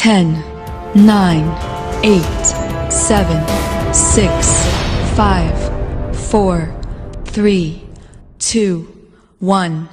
10, 9, 8, 7, 6, 5, 4, 3, 2, 1.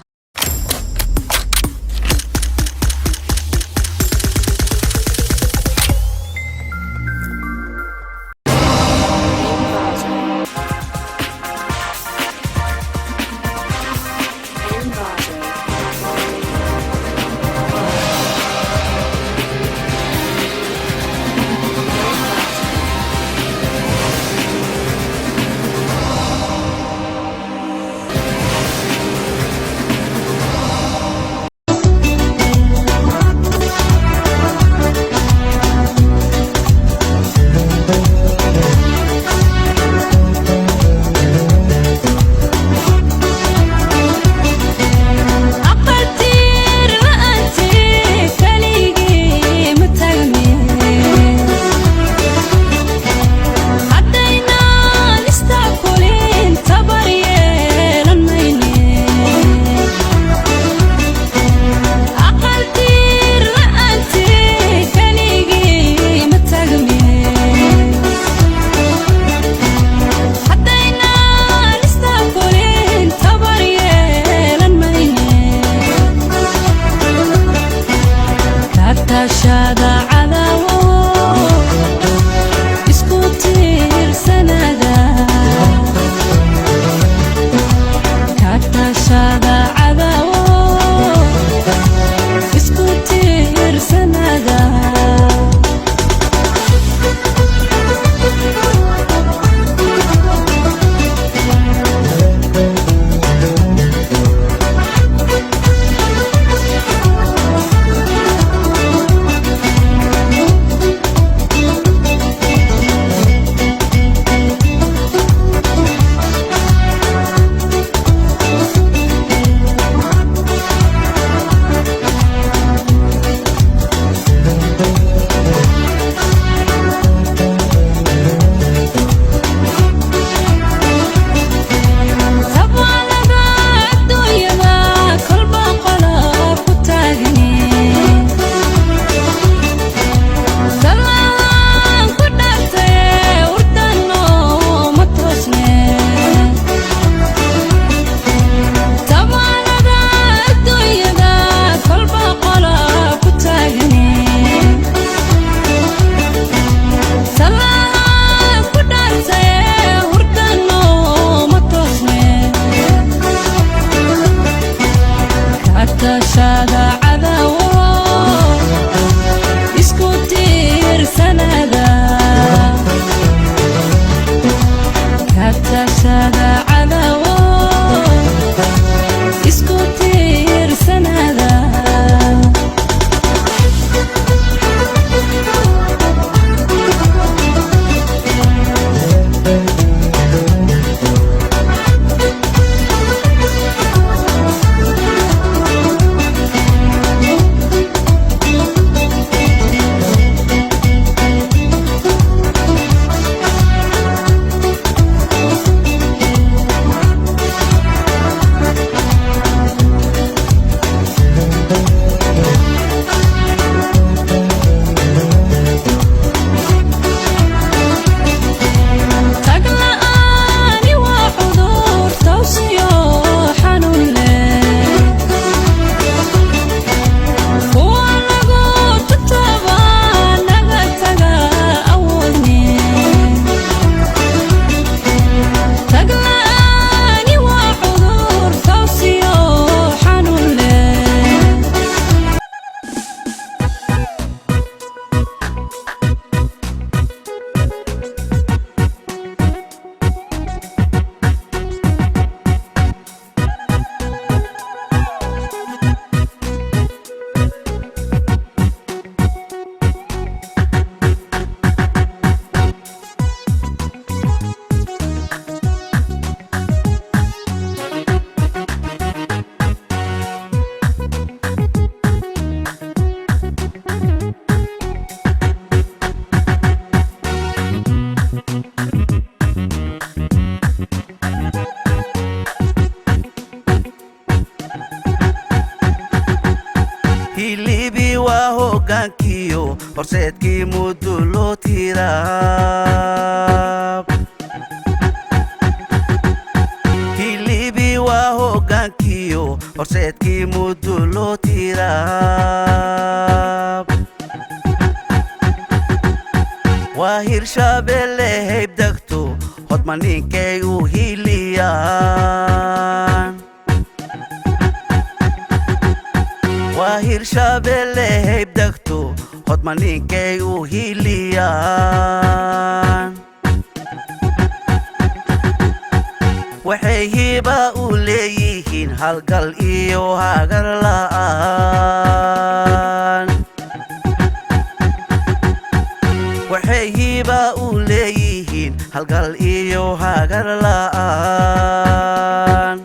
waa hoggaankiyo horseedkii muddo loo tiraab hilibi waa hoggaankiyo horseedkii muddo loo tiraab waa hirshabeelle haybdegto hodma ninkay u hiliyaan waa hirshabeelle haybdegto hodma ninkay u hiliyaan waxay hiba u leeyihiin halgal iyo hagar la'aan waxay hiba u leeyihiin halgal iyo hagar la'aan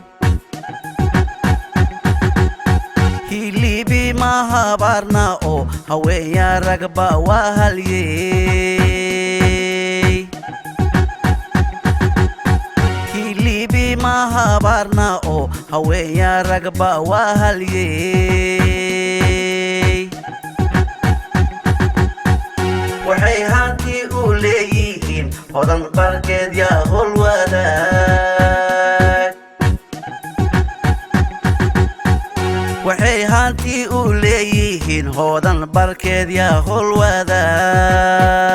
hilibi ma habaarna oo haweenya ragba waa halyey hilibi ma habaarna oo haweenya ragba waa halyey waxay hanti u leeyihiin hodan barkeed yaa hol wadaag waxay hanti u leeyihiin hodan barkeed yaa hol wadaag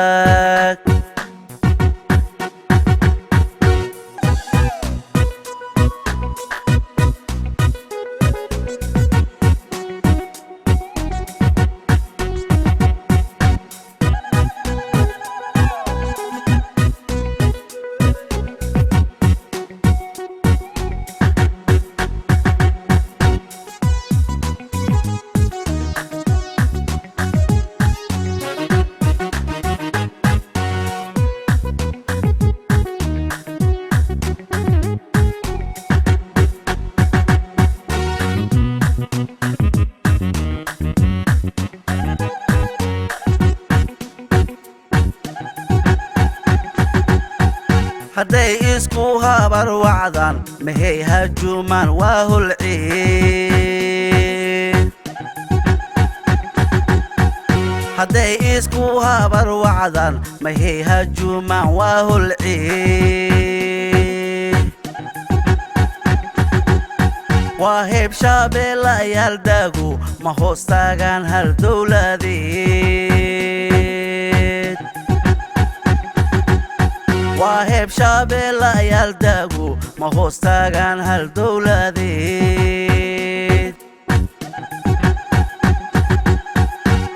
hadday isku habar wacdaan mahay hajuumaan waa hulciin hadday isku habar wacdaan mahay hajuumaan waa hulciin waa heebshabeelayaal daagu ma hoos taagaan hal dowladeed waa heebshabeelayaal daagu ma hoos taagaan hal dowladeed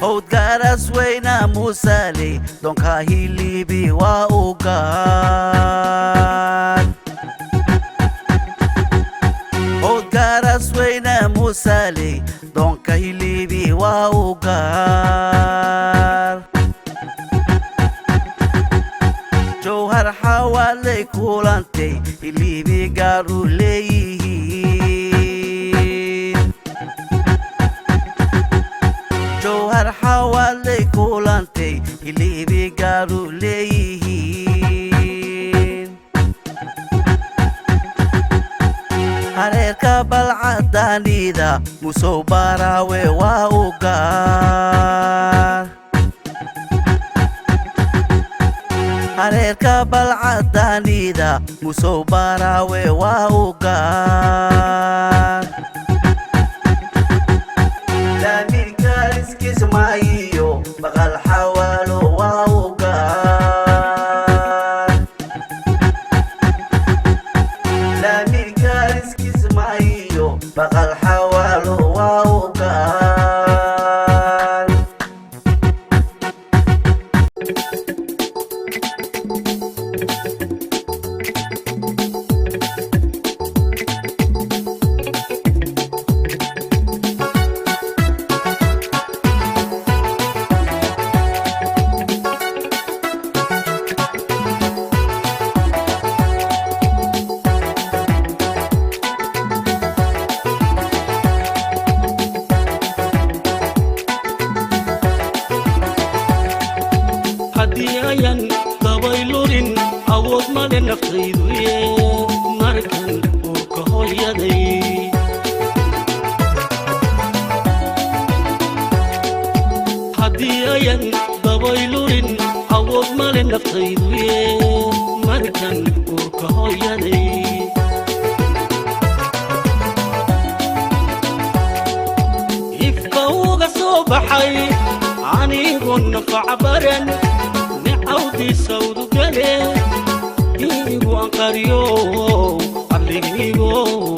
howdgaaras weyna muusaaley doonka hilibi waa u gaar howdgaaras weyna muusaaley doonka hilibi waa u gaar jowhar xawaaley kulantay hilibi gaar u leeyihiin jowhar xawaaley kulantay hilibi gaar u leeyihiin hareerka balcadaanida musow baraawe waa u gaar hareerka balcadaanida musow baraawe waa u gaar laamirka iskismaayiyo baqal xawaalo waa u gaar laamirka iskismaayiyo baqal xawaalo waa u gaar هديا ضبيلورين عوض مال نفتيدوي مركن وركهايدي يفكوغ صبحي عني نفع برن نعودي سود قلي يجو انقريو عليجو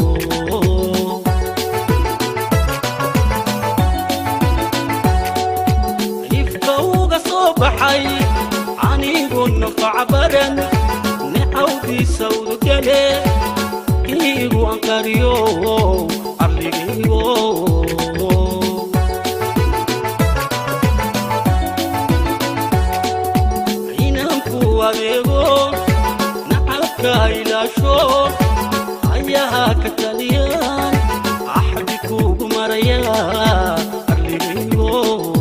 صبحي عني نفع برن نعودي سود قلي يجو انقريو عليجو وابيغو نعبك إلى شو أيها كتاليان أحبكو بمريا أرليغو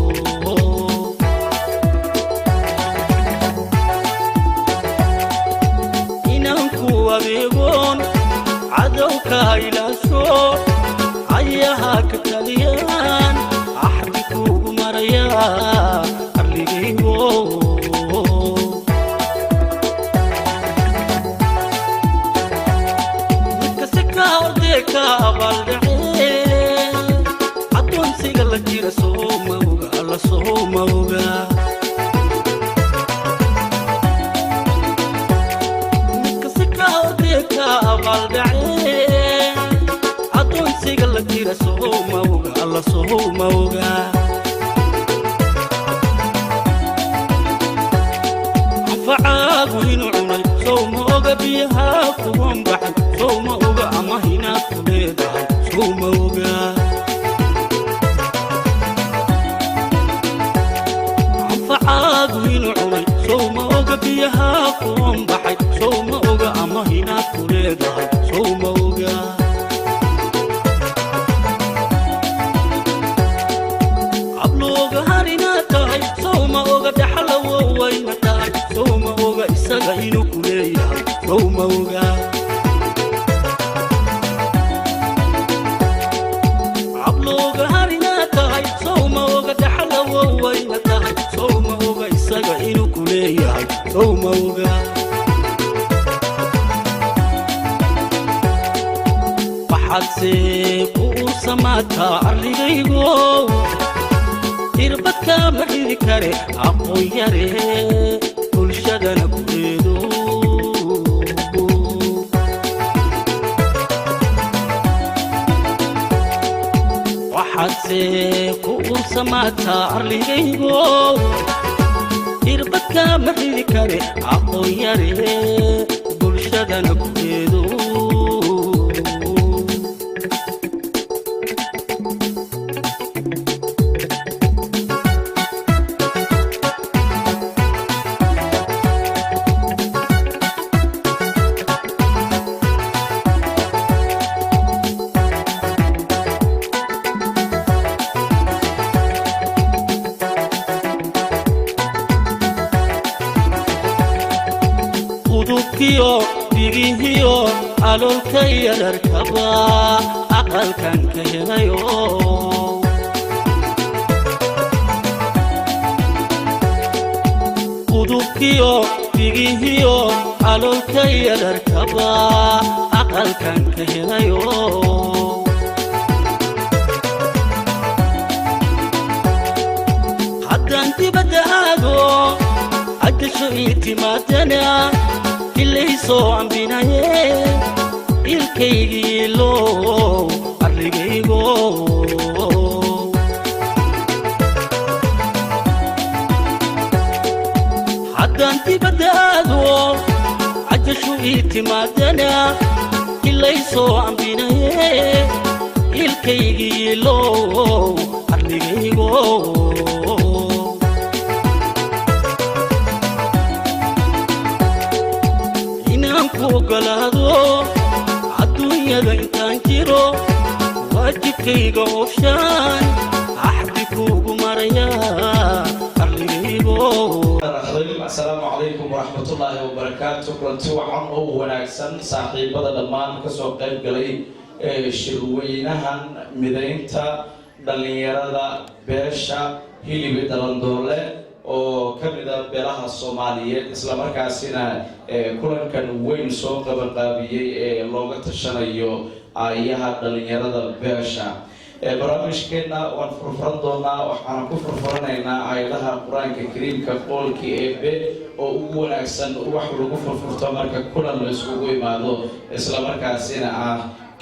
إنانكو وابيغون عدوك إلى شو أيها كتاليان أحبكو بمريا أرليغو بالدعين عطون سيقل جيرا صوموغا الله صوموغا نكسكا وديكا بالدعين عطون سيقل جيرا صوموغا الله صوموغا عفعاق وهنو عني صوموغا بيها قوام بحن صوموغا أما هنا كليدا صوموغا عفعاق وهنو عني صوموغا بيها قوام بحن صوموغا أما هنا كليدا صوموغا عبلوغا هارينا تاي صوموغا دحلو وين تاي صوموغا إساقا إنو كليدا صوموغا عبلوغا هارينا تاي صوموغا دحلو وين تاي صوموغا إساقا إنو كليدا صوموغا waxaad seeku u samaataa arligaygo irbadka ma xidi kare aqoon yare bulshadana ku eedo waxaad seeku u samaataa arligaygo irbadka ma xidi kare aqoon yare bulshadana ku eedo digihiyo alolkaya dharkaba aqalkan ka helayo qudubkiyo digihiyo alolkaya dharkaba aqalkan ka helayo haddaan dibadda aado agasho itimaadana اللي سو عم بينايه الكيجي لو أرجيجو حتى أنت بدأوا عجشوا اعتمادنا اللي سو عم بينايه الكيجي لو أرجيجو وقلادو عالدنيا انتان جيرو واجبكيغا وفشان احبكو قمريا ارليبو السلام عليكم ورحمة الله وبركاته كنتو عن وناكسن صاحب بدا دمان كسو قيب قلي شروينهان مدينتا دلنيرada beesha hilibi dalandoole oo ka mid ah beelaha Soomaaliyeed isla markaasina kulankan weyn soo qabanqaabiyay ee looga tashanayo ayaha dhalinyarada beesha barnaamijkeena waan furfuran doonaa waxaan ku furfuranaynaa aayadaha quraanka kariimka qolkii eebe oo ugu wanaagsan wax lagu furfurto marka kulan la isugu imaado isla markaasina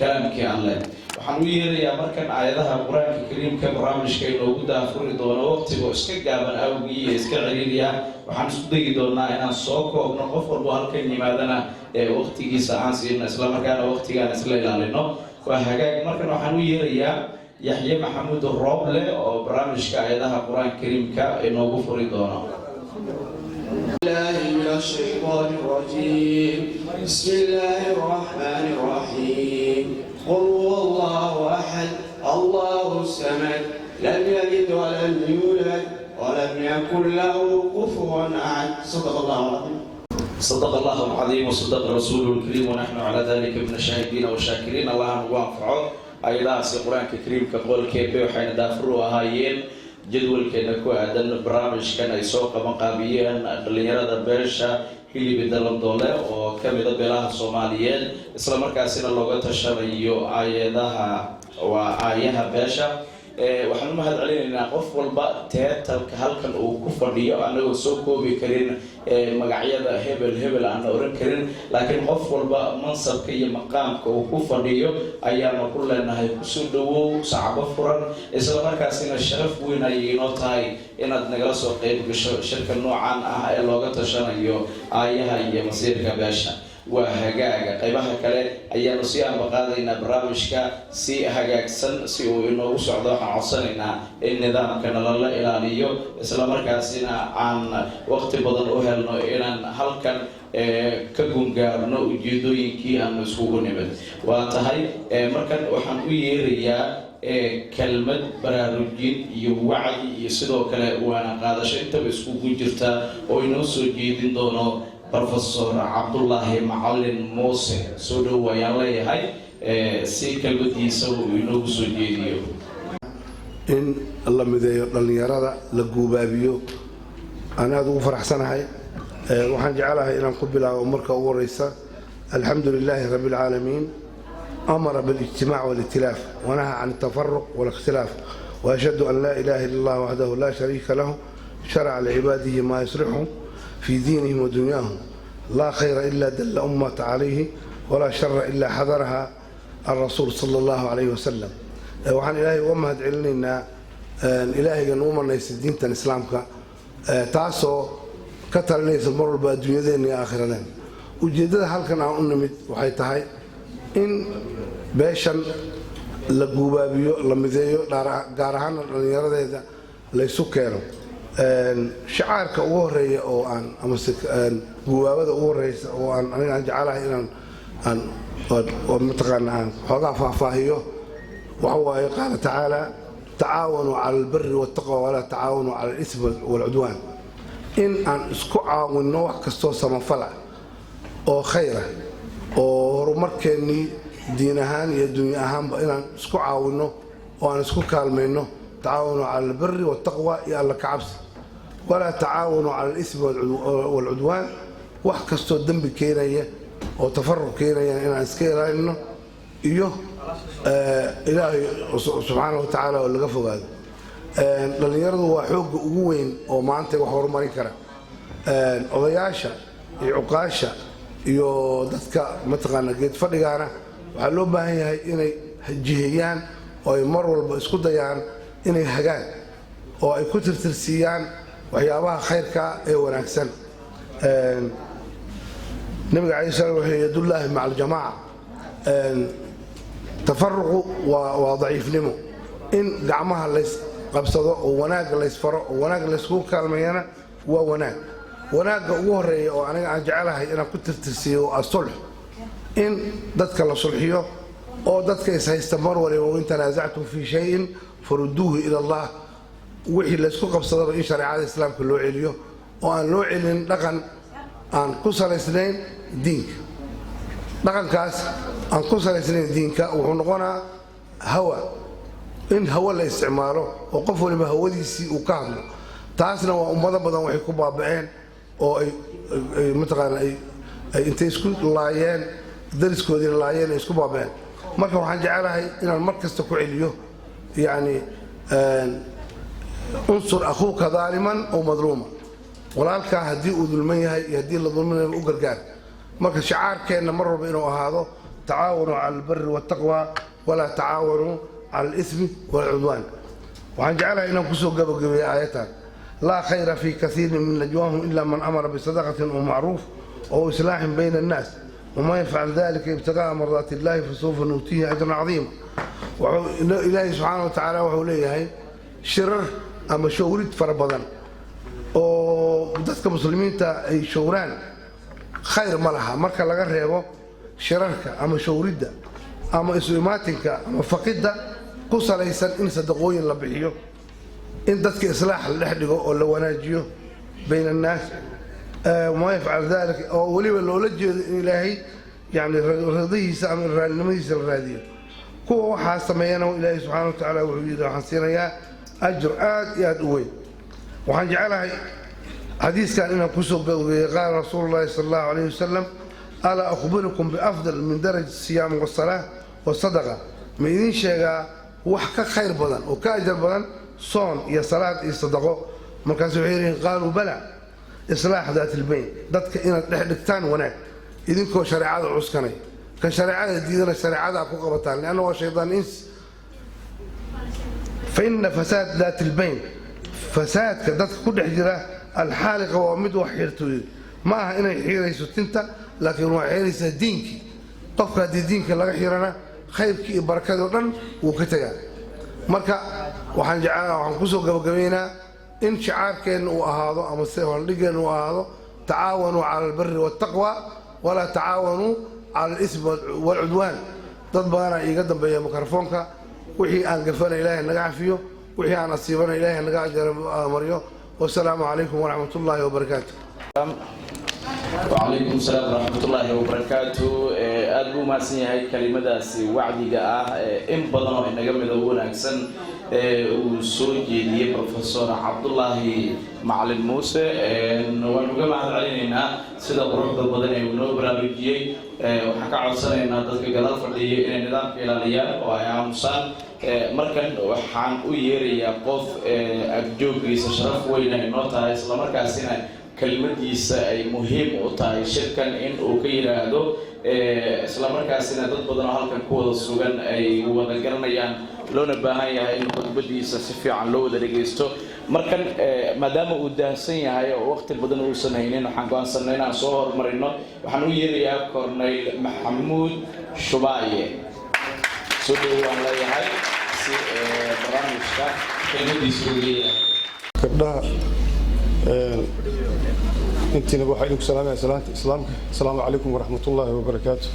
kalaamkii Alle waxaan u yeerayaa markan aayadaha quraanka kariimka barnaamijkeena ugu daafuri doono waqtiga iska gaaban awgiyo iska ciriiriya waxaan isku dagi doonaa inaan soo koobno qof walba halkan yimaadana waqtigiisa aan siino isla markaana waqtigaan isla ilaalino waa hagaag markan waxaan u yeerayaa يحيى محمود الروبلة أو برامج كأيدها القرآن الكريم كإنه غفر دونا. الله من الشيطان الرجيم بسم الله الرحمن الرحيم قل هو الله أحد الله الصمد لم يلد ولم يولد ولم يكن له كفوا أحد صدق الله العظيم. صدق الله العظيم وصدق رسوله الكريم ونحن على ذلك من الشاهدين والشاكرين الله يوفقه. أيضا في القرآن الكريم كقول كيف وحين دافروا هايين جدول كنا كوادن برامج كان يسوق مقابيا اللي يرى بيرشا اللي بدلهم دولار وكم يدبرها الصوماليين إسلام مركزين اللغة الشرعية أيضاها وآيها بيرشا waxaan mahad celinaynaa qof walba teetalka halkan uu ku fadhiyo anagoo soo koobi karin magacyada hebel aan oran karin laakiin qof walba mansabka iyo maqaamka uu ku fadhiyo ayaanu ku leenahay kusoo dhawow sacabo furan isla markaasina sharaf weyn ayay inoo tahay inaad nagala soo qayb gasho shirka noocan ah ee looga tashanayo aayaha iyo masiirka beesha وهجاجة قيبها كله أيام نصيان بقادينا برامجك سي هجاجسن سي وإنه سعداء عصرنا النظام كان الله إلهيو إسلام مركزنا عن وقت بدن أهلنا إلى هل كان كجون جارنا وجدوا ينكي أن نسوق نبت وتهاي مركز وحنويريا كلمة برارجين يوعي يصيروا كلا وأنا قاعد شيء تبسكوا جرتا وإنه سجيدين دونه بروفيسور عبد الله معلم موسى سودو ويالله هاي سيكل ديسو إنه سجيديو إن الله مذيع للنيارة لجوبابيو أنا أدو فرح سنة هاي وحنجعلها إلى قبلها ومركة ورئيسة الحمد لله رب العالمين أمر بالاجتماع والائتلاف ونهى عن التفرق والاختلاف وأشهد أن لا إله إلا الله وحده لا شريك له شرع لعباده ما يصلحهم في دينهم ودنياهم لا خير إلا دل أمة عليه ولا شر إلا حذرها الرسول صلى الله عليه وسلم وعن إلهي ومهد علينا إلهي قنوما ليس الدين الإسلام تعصو كتر ليس المر بالدنيا ذين يا آخرين وجدد هل كان عنمد وحيتهاي إن باشا لجوبابيو لمذيو قارهان يرد هذا ليسوا كانوا شعارك أوري أو أن أمسك جوابه أوري أو أن أجعلها إلى أن ومتقن عن هذا فاهيه وهو قال تعالى تعاونوا على البر والتقوى ولا تعاونوا على الإثم والعدوان إن أن اسكعوا والنوع كستوسا مفلع أو خيره أو رمركني دينهان يدني أهم إن أن اسكعوا والنوع وأن اسكع منه تعاونوا على البر والتقوى يا الله كعبس ولا تعاونوا على الإثم والعدوان وحكستوا الذنب كينية أو تفرق كينية إن أسكيرا إنه إيوه إلهي سبحانه وتعالى واللي قفوا هذا لأن يرضوا حوق وين أو ما أنت وحور مريكرة أضياشة عقاشة يو دتك مثلا قد فرقانا وحلو بهاي إني جهيان أو يمروا بسكوتيان إني حاجات أو أي كتر ترسيان وحيابها خير كا ونكسن نبي عليه الصلاة والسلام يد الله مع الجماعة تفرقوا وضعيف نمو إن دعمها ليس قبصده وناق ليس فرق وناق ليس هو كلمينا وناق وهري وأنا أجعلها أنا كنت ترسيه الصلح إن ضدك الصلحية أو ضدك سيستمر وإن تنازعتم في شيء فردوه إلى الله وحي لسكو قبصده إن شريعة الإسلام كله عليه وأن لو علن لقن أن قصر اثنين دينك لقن كاس أن قصر اثنين دينك ونقونا هوى in hawo la isticmaalo oo qof waliba hawadiisii uu ka hadlo taasna waa ummado badan waxay ku baaba'een oo ay mataqaana ay intay isku laayeen dariskoodii laayeen ay isku baaba'een marka waxaan jecelahay inaan mar kasta ku celiyo yani unsur akhuuka daaliman oo madluuma walaalkaa haddii uu dulman yahay iyo haddii la dulminayo u gargaar marka shicaarkeenna mar walba inuu ahaado tacaawanuu cala albari waataqwa walaa tacaawanuu cala alismi waalcudwaan waxaan jecelahay inaan kusoo gabagabeeyo aayatan laa khayra fii kaiirin min najwaahum ila man amara bisadaqatin oo macruuf oo islaaxin bayna annaas waman yafcal dalika ibtigaaa mardaati illahi fasawfa nuutiihi ajran cadiima ilaahay subxaana wa tacaala wuxuu leeyahay shirar ama showrid fara badan oo dadka muslimiinta ay showraan khayr ma laha marka laga reebo shirarka ama showridda ama isu imaatinka ama faqidda ku salaysan in sadaqooyin la bixiyo in dadka islaax la dhex dhigo oo la wanaajiyo bayna annaas ma yafcal dalika oo weliba loola jeedo in ilaahay yani radihiisa ama raalnimadiisa la raadiyo kuwa waxaa sameeyana ilaahay subxaana wa tacaala wuxuu yidhi waxaan siinayaa ajr aad iyo aad u weyn waxaan jecelahay xadiiskan inaan kusoo gabagabeeyey qaala rasuulu llahi sala allahu calayhi wasalam alaa akhbirukum biafdal min darajati siyaam wasalaa wasadaqa ma idiin sheegaa wax ka khayr badan oo ka ajar badan soon iyo salaad iyo sadaqo markaas waxay yihiin qaaluu bala islaax daat ilbayn dadka inaad dhex dhigtaan wanaag idinkoo shareecada cuskanay kan shareecada diidana shareecada ku qabataan lianna waa shaydaan insi fa ina fasaad daat ilbayn fasaadka dadka ku dhex jira alxaaliqa waa mid wax xirtooyey ma aha inay xiirayso tinta laakiin waa xiiraysaa diinkii qofka haddii diinka laga xirana khayrkii iyo barakadii oo dhan wuu ka tegaa marka waxaan kusoo gabagabaynaa in shicaarkeenna uu ahaado ama haldhigeenna uu ahaado tacaawanuu cala albari waataqwa walaa tacaawanuu cala alismi waalcudwaan dad badanaa iiga dambeeya mikrofoonka wixii aan gafana ilaahay naga cafiyo wixii aan asiibana ilaahay naga ajarmaryo wasalaamu calaykum waraxmat ullaahi wabarakaatu وعليكم السلام ورحمة الله وبركاته أدبو ما سنيهاي كلمة داسي وعدي جاء إن بدنا إن جمد أولا أحسن وسوجي دي بروفيسور عبد الله معلم موسى ونجمع علينا سيدا بروح بالبدني ونوبرالوجي وحكى عصنا إن هذا الجدال فردي إن النظام كلاليا ويا مسان مركن وحان ويري قف أجوبي سشرف وين النقطة إسلام مركزنا kelmadiisa ay muhiim u tahay shirkan in uu ka yiraahdo isla markaasina dad badan oo halkan ku wada sugan ay wada garanayaan loona baahan yahay in khudbadiisa si fiican loo wada dhageysto markan maadaama uu daahsan yahay oo waqti badan uusan haynin waxaan go'aansanay inaan soo hormarino waxaan u yeerayaa Corneyl Maxamuud Shubaaye soo dhawaan leeyahay si barnaamijka kelmadiisa uu leeyahay gabdhaha انتنا بوحي لكم سلام يا اسلامك السلام عليكم ورحمه الله وبركاته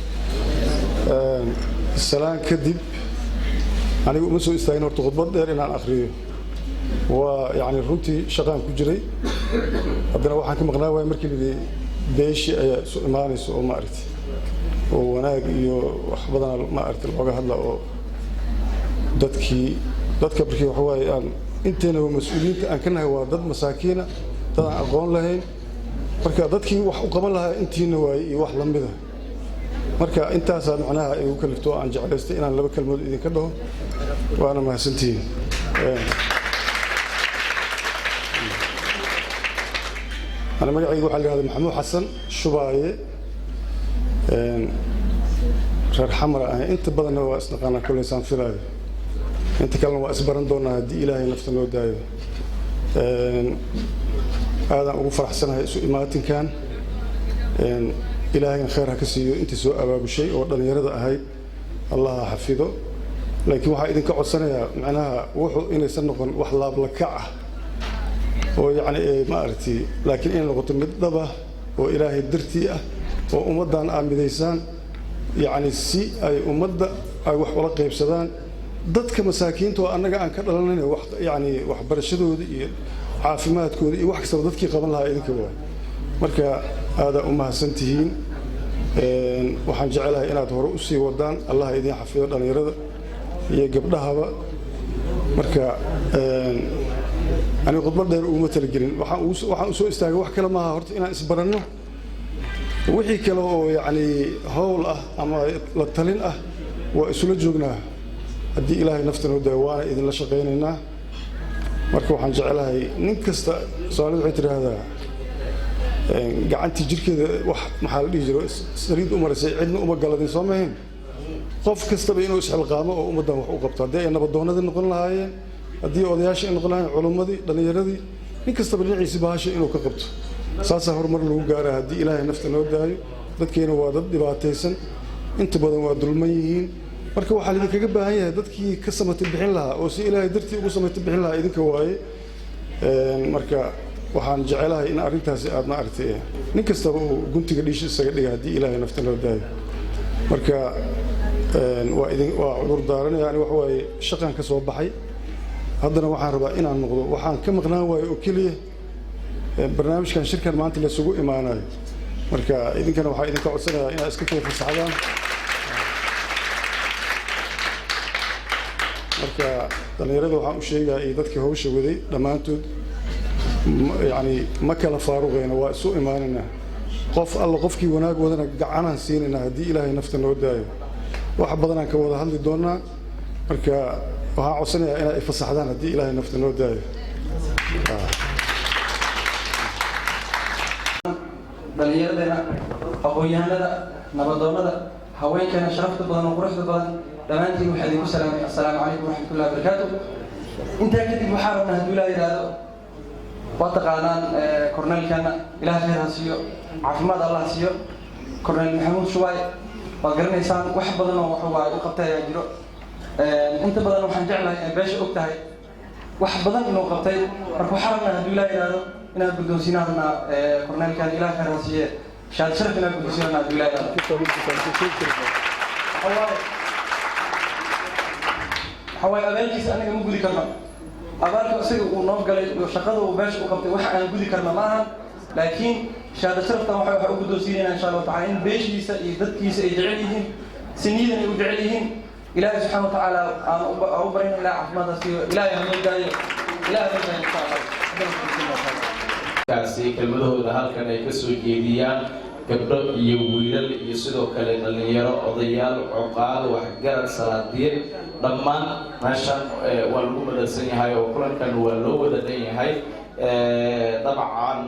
السلام كدب انا ما سو استاين horta khudbad dheer inaan akhriyo waa yaani runtii shaqaan ku jiray hadana waxaan ka maqnaa way markii la beeshi ay soo imaanayso oo ma aragti oo wanaag iyo wax badan ma aragti looga hadla oo dadka barkii wax way aan inteena mas'uuliyiinta aan ka nahay waa dad masaakiina dad aan aqoon lahayn marka dadkii wax u qaban lahaa intiina waay iyo wax la mid ah marka intaas macnaha ay u kalifto aan jeclaystay inaan laba kalmood idin ka dhaho waana mahadsantiin أنا مقعد واحد هذا محمود حسن شباية رر حمراء أنت بدنا واسنقنا كل إنسان في هذا أنت كلام واسبرن دونا دي إلهي نفتنا ودايو هذا أبو فرح سنة سوء إماتين كان إلهي خيرها كسيو أنت سوء أباب الشيء وردنا يرضى هاي الله حفظه لكن واحد إذا كعد سنة معناها وحو إن يسنقن وحلا بلكعه ويعني ما أرتي لكن إن لغة مدبة وإلهي درتي وأمدان آمديسان يعني السي أي أمد أي وحولا قيب سدان ضدك مساكين تو أنا قاعد كرلنا واحد يعني واحد برشدو عافمات كودي واحد كسر ضدك قبل لها إذا كوا مركا هذا أمها سنتين وحنجعلها إلى ظهر أسي ودان الله يدين حفيظ أن يرد هي قبلها marka aniga khudbad dheer uma talagelin waxaan u soo istaagay wax kale maaha horta inaan isbaranno wixii kale oo yacni howl ah ama la talin ah waa isula joognaa haddii ilaahay nafta noo daayo waana idinla shaqaynaynaa marka waxaan jecelahay nin kasta Soomaalidu waxay tiraahdaa gacantii jirkeeda wax maxaa la dhihi jiray sariid u marisay cidna uma galadin soo maahin qof kastaba inuu isxilqaamo oo ummaddan wax u qabto haddii ay nabadoonnada noqon lahaayeen haddii odayaasha ay noqon lahaayeen culimmadii dhallinyaradii nin kastaba dhinaciisi bahasha inuu ka qabto saasaa horumar lagu gaaraa haddii ilaahay nafta noo daayo dadkeena waa dad dhibaataysan inta badan waa dulman yihiin marka waxaa idinkaga baahan yahay dadkii ka samatay bixin lahaa oo si ilaahay dartii ugu samatay bixin lahaa idinka waaye marka waxaan jecelahay in arrintaasi aad ma aragtay nin kastaba uu guntiga dhiisha isaga dhiga haddii ilaahay nafta noo daayo marka waa cudur daaranaya ani wax waaye shaqan ka soo baxay haddana waxaan rabaa inaan noqdo waxaan ka maqnaan waayo oo keliya barnaamijkan shirkan maanta la isugu imaanayo marka idinkana waxaa idinka codsanayaa inaad iska kala fasaxdaan marka dhallinyarada waxaan u sheegayaa iyo dadkii hawsha waday dhammaantood yani ma kala faaruqayna waa isu imaanaynaa qof alla qofkii wanaag wadana gacanaan siinaynaa haddii ilaahay nafta noo daayo wax badanaan ka wada hadli doonaa marka waxaan codsanayaa inaad ifasaxdaan haddii ilaahay nafta noo daayo dhallinyaradeenna aqoon-yahanada nabadoonnada haweenkeena sharafta badan oo quruxda badan dhammaantiin waxaa idinku salaamay assalaamu calaykum waraxmatullahi wabarakaatu intaa kadib waxaa rabnaa hadduu ilaa yidhaahdo waa taqaanaan korneelkeena ilaah khayr ha siiyo caafimaad allah siiyo korneel maxamuud shubaay waad garanaysaan wax badan oo waxawaaye u qabtay ayaa jiro inta badan waxaan jeclahay ee beesha og tahay wax badan inuu qabtay marka waxaa rabnaa hadduu ilaa yidhaahdo inaan guddoonsiinaadna korneelkan ilaah khayr ha siiye shaad sharaf inaan guddoonsiinaadna hadduu ilaa yidhaahdo waxawaaye abaalkiisa anaga ma gudi karno abaalka isaga uu noo galay iyo shaqada uu beesha u qabtay wax aan gudi karna ma ahan laakiin shaada sharaftan waxaa u guddoonsiinayna insha allahu tacala in beeshiisa iyo dadkiisa ay jecel yihiin siniyadan ay u jecel yihiin ilaahay subxaana watacaala aan u barayna ilaa caafimaaddaas iyo ilaahay hanoo daayo ilaahay hanoo daayo insha allah kaasi kelmadahooda halkan ay ka soo jeediyaan gabdho iyo wiilal iyo sidoo kale dhallinyaro odayaal cuqaal waxgarad salaadiin dhammaan meeshan waa lagu madalsan yahay oo kulankan waa loo wada dhan yahay dabcan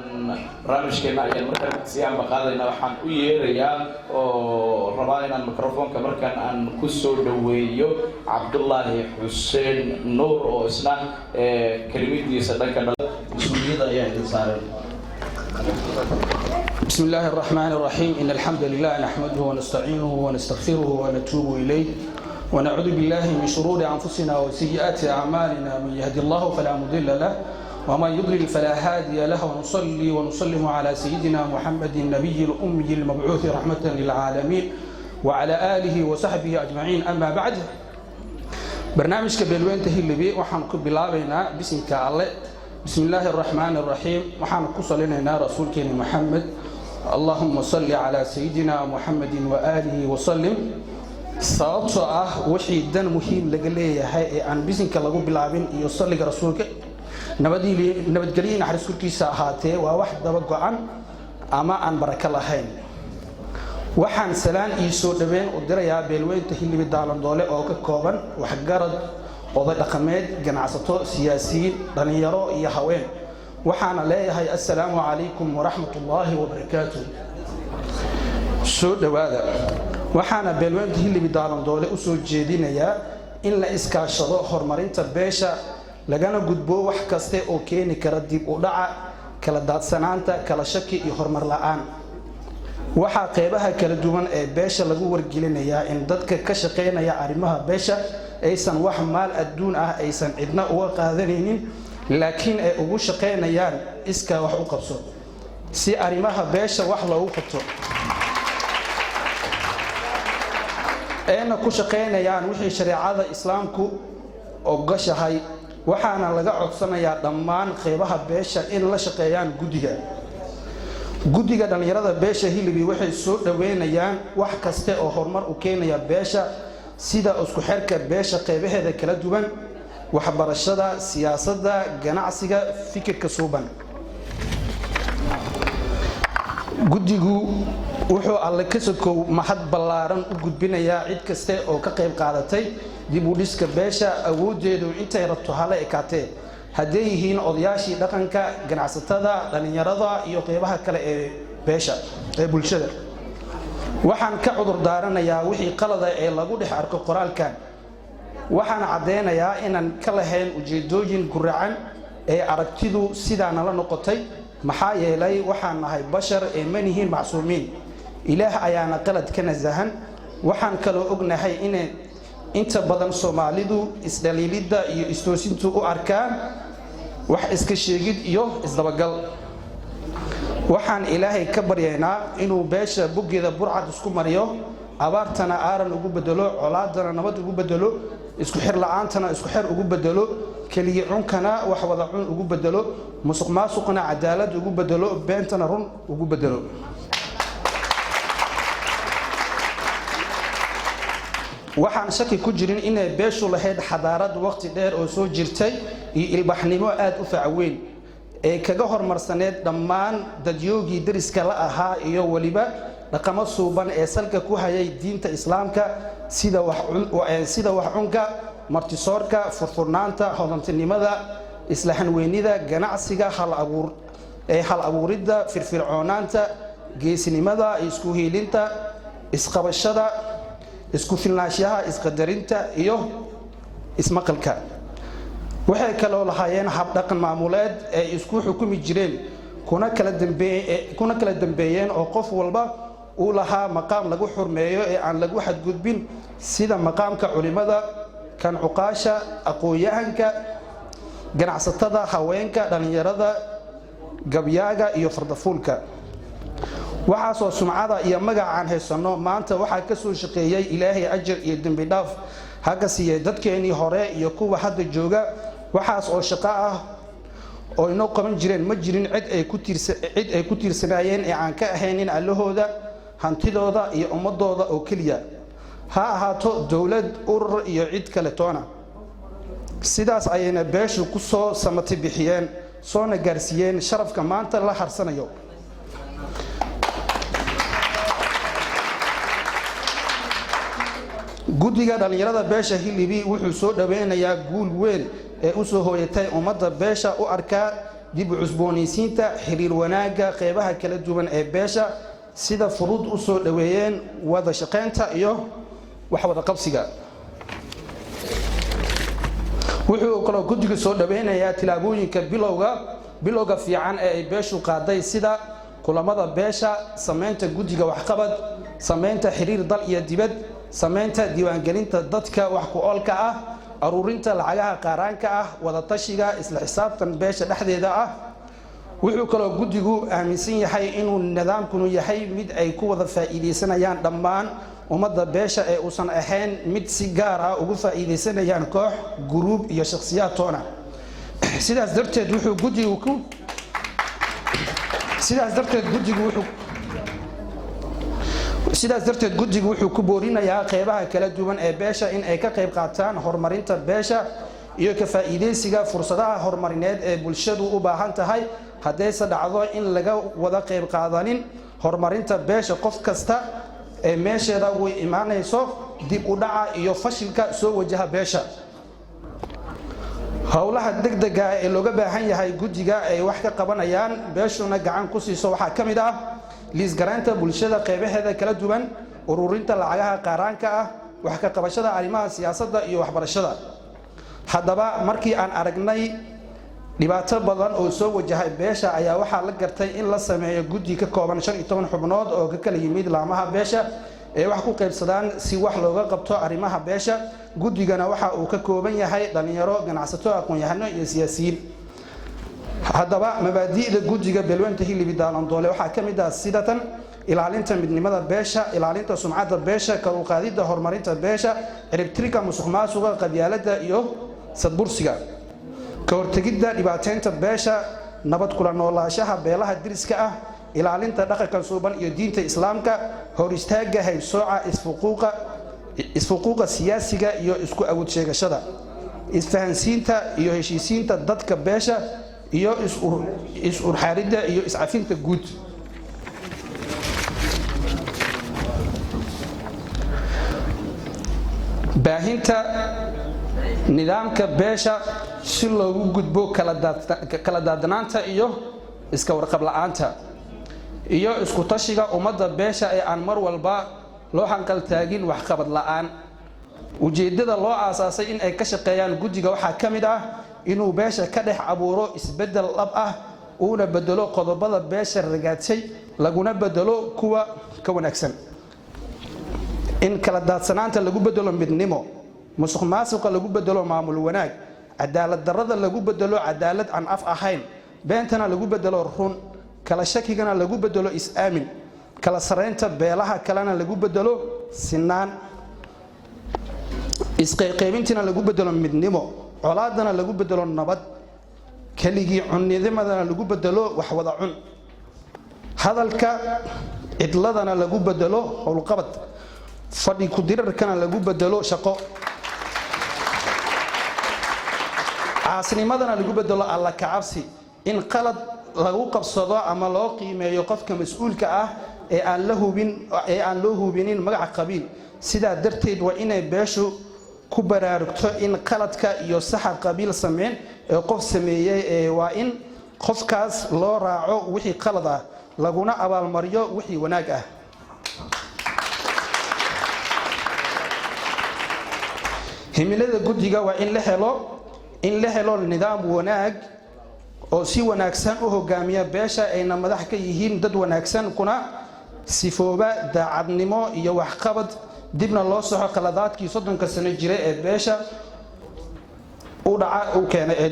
barnaamijkeena ayaan markaan si aan baqaadayna waxaan u yeerayaa oo rabaa inaan mikrofoonka markaan aan ku soo dhaweeyo cabdullaahi xuseen nuur oo isna kelimadiisa dhanka mas-uuliyadda ayaa idin saaran بسم الله الرحمن الرحيم إن الحمد لله نحمده ونستعينه ونستغفره ونتوب إليه ونعوذ بالله من شرور أنفسنا وسيئات أعمالنا من يهدي الله فلا مضل له ومن يضلل فلا هادي له ونصلي ونسلم على سيدنا محمد النبي الأمي المبعوث رحمة للعالمين وعلى آله وصحبه أجمعين أما بعد برنامج كبيلوين تهيلبي وحنك بلابنا بسمك الله بسم الله الرحمن الرحيم وحنك صلينا رسولك محمد اللهم صل على سيدنا محمد وآله وسلم sababtoo ah wixii dan muhiim laga leeyahay ee aan bisinka lagu bilaabin iyo salliga rasuulka nabadgelyo naxariis korkiisa ahaatee waa wax daba go'an ama aan barako lahayn waxaan salaan ii soo dhaweyn u dirayaa beelweynta Hilibi Daalandoole oo ka kooban waxgarad oday dhaqameed ganacsato siyaasiyiin dhalinyaro iyo haween waxaana leeyahay assalaamu calaykum waraxmatullaahi wabarakaatuh soo dhawaada waxaana beelweynta Hilibi Daalandoole u soo jeedinayaa in la iskaashado horumarinta beesha lagana gudbo wax kasta oo keeni kara dib u dhaca kala daadsanaanta kala shaki iyo horumar la'aan waxa qeybaha kala duwan ee beesha lagu wargelinayaa in dadka ka shaqeynaya arrimaha beesha aysan wax maal adduun ah aysan cidna uga qaadanaynin laakiin ay ugu shaqeynayaan iska wax u qabso si arrimaha beesha wax loogu qabto ayna ku shaqeynayaan wixii shariicada islaamku ogashahay waxaana laga codsanayaa dhammaan qeybaha beesha in la shaqeeyaan guddiga dhalinyarada beesha Hilibi waxay soo dhaweynayaan wax kasta oo horumar u keenaya beesha sida isku xirka beesha qeybaheeda kala duwan waxbarashada siyaasadda ganacsiga fikirka suuban guddigu wuxuu alle ka sokow mahad ballaaran u gudbinayaa cid kaste oo ka qayb qaadatay dib u dhiska beesha awoodeedu intay rabto hala ekaatee hadday yihiin odayaashii dhaqanka ganacsatada dhalinyarada iyo qeybaha kale ee beesha ee bulshada waxaan ka cudur daaranayaa wixii qalada ee lagu dhex arko qoraalkan waxaan caddeynayaa inaan ka lahayn ujeedooyin guracan ee aragtidu sidaa nala noqotay maxaa yeelay waxaan nahay bashar ee manihiin macsuumiin ilaah ayaana qalad ka nasahan waxaan kaloo ognahay inay inta badan Soomaalidu isdhaliilidda iyo istoosintu u arkaan wax iska sheegid iyo isdabagal waxaan ilaahay ka baryaynaa inuu beesha bugeeda burcad isku mariyo abaartana aaran ugu bedelo colaadana nabad ugu bedelo isku xir la'aantana isku xir ugu bedelo kaliya cunkana wax wada cun ugu bedelo musuqmaasuqna cadaalad ugu bedelo beentana run ugu bedelo waxaan shaki ku jirin inay beeshu lahayd xadaarad waqti dheer oo soo jirtay iyo ilbaxnimo aad u facweyn ee kaga hormarsaneed dhammaan dadyoogii dariska la ahaa iyo waliba dhaqamo suuban ee salka ku hayay diinta islaamka sida wax cunka martisoorka furfurnaanta hodantinimada islahanweynida ganacsiga hal abuuridda firfircoonaanta geesinimada isku hiilinta isqabashada isku filnaanshaha isqadarinta iyo ismaqalka waxay kaloo lahaayeen hab dhaqan maamuleed ee isku xukumi jireen kuna kala dambeeyeen oo qof walba uu lahaa maqaam lagu xurmeeyo ee aan lagu xadgudbin sida maqaamka culimada kan cuqaasha aqoon-yahanka ganacsatada haweenka dhalinyarada gabyaaga iyo fardafuulka waxaasoo sumcada iyo magacaan haysano maanta waxaa ka soo shaqeeyay ilaahay ajar iyo dembi dhaaf haga siiyay dadkeenii hore iyo kuwa hadda jooga waxaas oo shaqo ah oo inoo qaban jireen ma jirin cid ay ku tiirsanaayeen ee aan ka ahaynin allahooda hantidooda iyo ummadooda oo keliya ha ahaato dowlad urur iyo cid kale toona sidaas ayayna beeshu ku soo samati bixiyeen soona gaarsiiyeen sharafka maanta la harsanayo guddiga dhalinyarada beesha Hilibi wuxuu soo dhaweynayaa guul weyn ee u soo hooyatay ummadda beesha u arkaa dib u cusboonaysiinta xiriir wanaaga qeybaha kala duwan ee beesha sida furud u soo dhaweeyeen wada shaqeynta iyo wax wada qabsiga wuxuu kaloo guddiga soo dhaweynayaa tilaabooyinka bilowga fiican ee ay beeshu qaaday sida kulamada beesha sameynta guddiga waxqabad sameynta xiriir dal iyo dibad sameynta diiwaangelinta dadka wax ku oolka ah aruurinta lacagaha qaaraanka ah wada tashiga isla xisaabtan beesha dhexdeeda ah wuxuu kaloo guddigu aaminsan yahay inuu nidaamkunu yahay mid ay ku wada faa'iideysanayaan dhammaan ummadda beesha ee uusan ahayn mid si gaar ah ugu faa'iideysanayaan koox guruub iyo shakhsiyaad toona sidaas darteed guddigu wuxuu ku boorinayaa qeybaha kala duwan ee beesha in ay ka qayb qaataan horumarinta beesha iyo ka faa'iideysiga fursadaha horumarineed ee bulshadu u baahan tahay haddayse dhacdo in laga wada qayb qaadanin horumarinta beesha qof kasta ee meesheeda way imaanayso dib u dhaca iyo fashilka soo wajaha beesha howlaha degdega ee looga baahan yahay guddiga ay wax ka qabanayaan beeshuna gacan ku siiso waxaa ka mid ah liisgaraynta bulshada qeybaheeda kala duwan ururinta lacagaha qaaraanka ah wax ka qabashada arrimaha siyaasadda iyo waxbarashada haddaba markii aan aragnay dhibaato badan oo soo wajahay beesha ayaa waxaa la gartay in la sameeyo guddi ka kooban 15 xubnood oo ka kala yimid laamaha beesha ee wax ku qaybsadaan si wax looga qabto arrimaha beesha guddigana waxa uu ka kooban yahay dhalinyaro ganacsato aqoon-yahano iyo siyaasiyiin haddaba mabaadi'da guddiga beelweynta Hilibi Daalandoole waxaa ka mid ah sidatan ilaalinta midnimada beesha ilaalinta sumcadda beesha kor u qaadida horumarinta beesha ciribtirka musuqmaasuqa qabyaaladda iyo sadbursiga ka hortagidda dhibaateynta beesha nabad kula noolaanshaha beelaha diriska ah ilaalinta dhaqanka suuban iyo diinta islaamka hor istaaga haybsooca isfuquuqa siyaasiga iyo isku awood sheegashada isfahansiinta iyo heshiisiinta dadka beesha iyo is-urxaaridda iyo iscafinta guud. baahinta nidaamka beesha si loogu gudbo kala daadanaanta iyo iska warqab la'aanta iyo isku tashiga ummadda beesha ee aan mar walba loo hanqal taagin waxqabad la'aan. ujeedada loo aasaasay in ay ka shaqeeyaan guddiga waxaa ka mid ah inuu beesha ka dhex abuuro isbeddel dhab ah uuna bedelo qodobada beesha ragaadsay laguna bedelo kuwa ka wanaagsan. in kala daadsanaanta lagu bedelo midnimo, musuqmaasuqa lagu bedelo maamul wanaag, cadaalad darrada lagu bedelo cadaalad aan af ahayn, beentana lagu bedelo run, kala shakigana lagu bedelo is-aamin, kala saraynta beelaha kalena lagu bedelo sinaan, isqayqaybintina lagu bedelo midnimo, colaadana lagu bedelo nabad, keligii cunnidimadana lagu bedelo wax wada cun, hadalka cidladana lagu bedelo howlqabad, fadhi ku dirarkana lagu bedelo shaqo, caasnimadana lagu bedelo alla kacabsi, in qalad lagu qabsado ama loo qiimeeyo qofka mas'uulka ah ee aan loo hubinin magaca qabiil. sidaa darteed waa inay beeshu ku baraarugto in qaladka iyo saxa qabiil sameyn ee qof sameeyay waa in qofkaas loo raaco wixii qalad ah laguna abaalmariyo wixii wanaag ah. himilada guddiga waa in la helo nidaam wanaag oo si wanaagsan u hogaamiya beesha ayna madax ka yihiin dad wanaagsan kuna sifooba daacadnimo iyo waxqabad, dibna loo soxo qaladaadkii 30 sano jiray ee beesha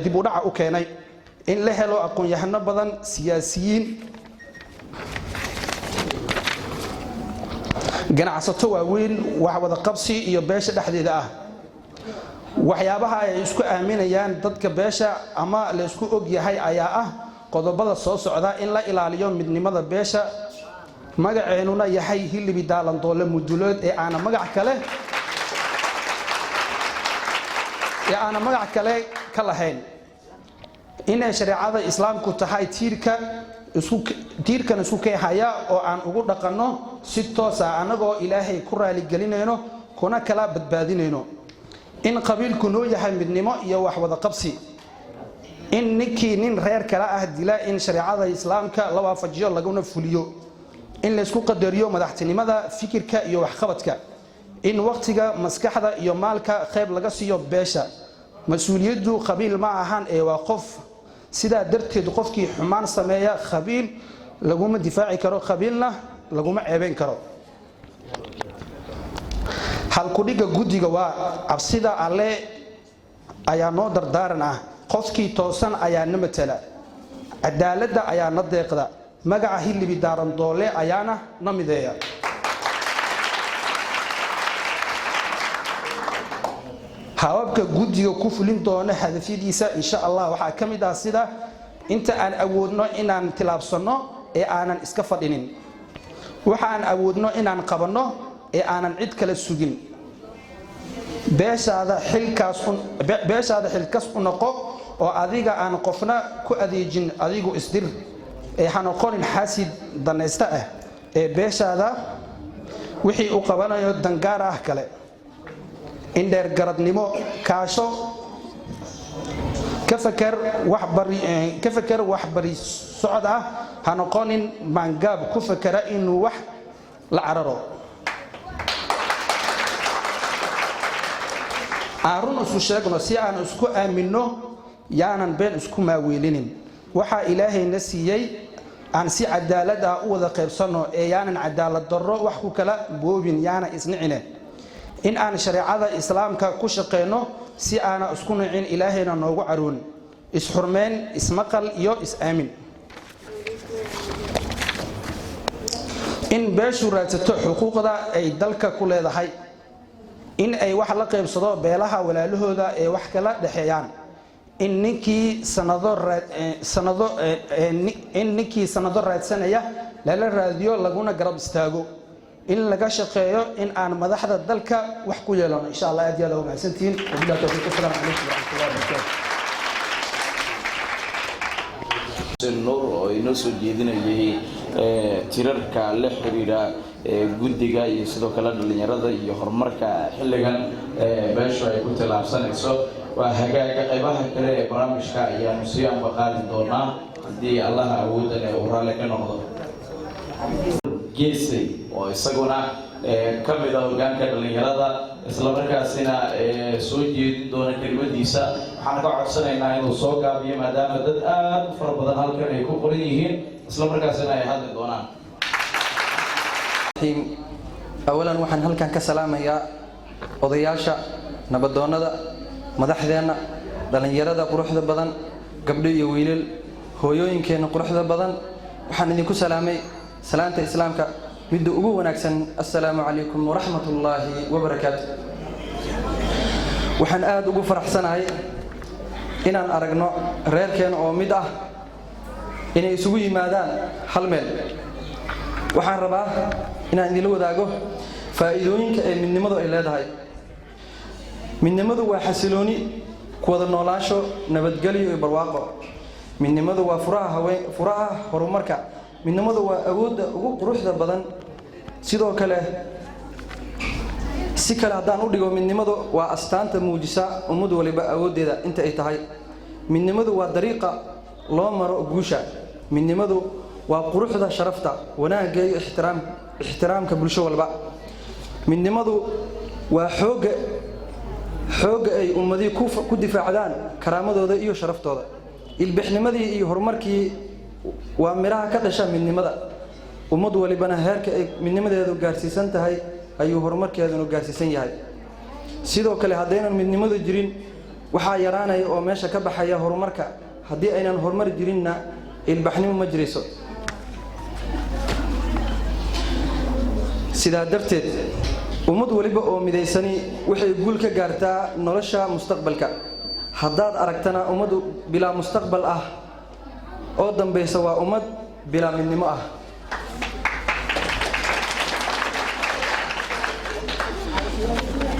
dib u dhaca u keenay. in la helo aqoon-yahano badan, siyaasiyiin, ganacsato waaweyn, wax wada qabsi iyo beesha dhexdeeda ah. waxyaabaha ay isku aaminayaan dadka beesha ama la isku og yahay ayaa ah qodobada soo socda: in la ilaaliyo midnimada beesha, magaceenuna yahay hilibi daalandoole mudulood ee aana magac kale ka lahayn, inay shareecada islaamku tahay tiirkan isku keehaya oo aan ugu dhaqanno si toos ah anagoo ilaahay ku raali gelinayno kuna kala badbaadinayno, in qabiilku noo yahay midnimo iyo wax wada qabsi, in ninkii nin reer kala ah dila in shareecada islaamka la waafajiyo laguna fuliyo, in la isku qadariyo madaxtinimada, fikirka iyo waxqabadka, in waqtiga, maskaxda iyo maalka qayb laga siiyo beesha. mas-uuliyaddu qabiil ma ahan ee waa qof. sidaa darteed qofkii xumaan sameeya qabiil laguma difaaci karo, qabiilna laguma ceebayn karo. halkudhiga guddiga waa cabsida alle ayaa noo dardaaran ah, qofkii toosan ayaa na matala, cadaaladda ayaa na deeqda, magaca hilibi daarandoole ayaana na mideeya. hababka guddiga ku fulin doona hadafyadiisa insha Allah waxaa ka mid ah sida inta aan awoodno inaan tilaabsano ee aanan iska fadhinin, waxaan awoodno inaan qabanno ee aanan cid kale sugin. beeshaada xilkas u noqo oo adiga aan qofna ku adeejin, adigu isdir ee ha noqonin xaasid danaysta ah ee beeshaada wixii uu qabanayo dangaar ah kale. in dheer garadnimo kaasho ka fakar waxbari socod ah, ha noqonin maangaab ku fakara inuu wax la cararo. aan run isu sheegno si aan isku aaminno, yaanan been isku maaweelinin. waxaa ilaahayna siiyey aan si cadaalad ah u wada qaybsanno ee yaanan cadaalad darro wax ku kala boobin, yaana isnicine. in aan shareecada islaamka ku shaqeyno si aana isku nicin, ilaahayna noogu caroon, isxurmeen, ismaqal iyo is-aamin. in beeshu raadsato xuquuqda ay dalka ku leedahay, in ay wax la qaybsado beelaha walaalahooda ee wax kala dhaxeeyaan, in ninkii sanado raadsanaya lala raadiyo laguna garab istaago, in laga shaqeeyo in aan madaxda dalka wax ku yeelano insha allah aad iyo aad mahadsantihiin wabillahi tawfiiq assalaamu calaykum waraxmatullahi wabarakaatu nuur oo inoo soo jeedinayay tirarka la xiriira guddiga iyo sidoo kale dhalinyarada iyo horumarka xilligan beeshu ay ku tilaabsanayso waa hagaaga qaybaha kale ee barnaamijka ayaanu sii ambaqaadi doonaa haddii allaha awooda leh uu raalli ka noqdo geesay oo isaguna ka mid ah hoggaanka dhalinyarada isla markaasina soo jeedin doona kelimadiisa waxaan ka codsanaynaa inuu soo gaabiyo maadaama dad aad u fara badan halkan ay ku qoran yihiin isla markaasina ay hadli doonaan awalan waxaan halkan ka salaamayaa odayaasha nabadoonnada madaxdeenna dhalinyarada quruxda badan gabdho iyo wiilal hooyooyinkeenna quruxda badan waxaan idinku salaamay salaanta islaamka midda ugu wanaagsan assalaamu calaykum waraxmatullaahi wabarakaatu waxaan aad ugu faraxsanahay inaan aragno reerkeena oo mid ah inay isugu yimaadaan hal meel waxaan rabaa inaan idinla wadaago faa'iidooyinka ee midnimadu ay leedahay midnimadu waa xasilooni ku wada noolaansho nabadgelyo iyo barwaaqo midnimadu waa furaha horumarka midnimadu waa awoodda ugu quruxda badan sidoo kale si kale haddaan u dhigo midnimadu waa astaanta muujisa ummad waliba awooddeeda inta ay tahay midnimadu waa dariiqa loo maro guusha midnimadu waa quruxda sharafta wanaagga iyo ixtiraamka bulsho walba midnimadu waa xoogga ay ummadii ku difaacdaan karaamadooda iyo sharaftooda ilbixnimadii iyo horumarkii waa miraha ka dhasha midnimada ummad walibana heerka ay midnimadeedu gaarsiisan tahay ayuu horumarkeeduna gaarsiisan yahay sidoo kale haddaynan midnimadu jirin waxaa yaraanaya oo meesha ka baxaya horumarka haddii aynan horumar jirinna ilbaxnimo ma jirayso sidaa darteed ummad waliba oo midaysani waxay guul ka gaartaa nolosha mustaqbalka haddaad aragtana ummad bilaa mustaqbal ah oo dambaysa waa ummad bilaa midnimo ah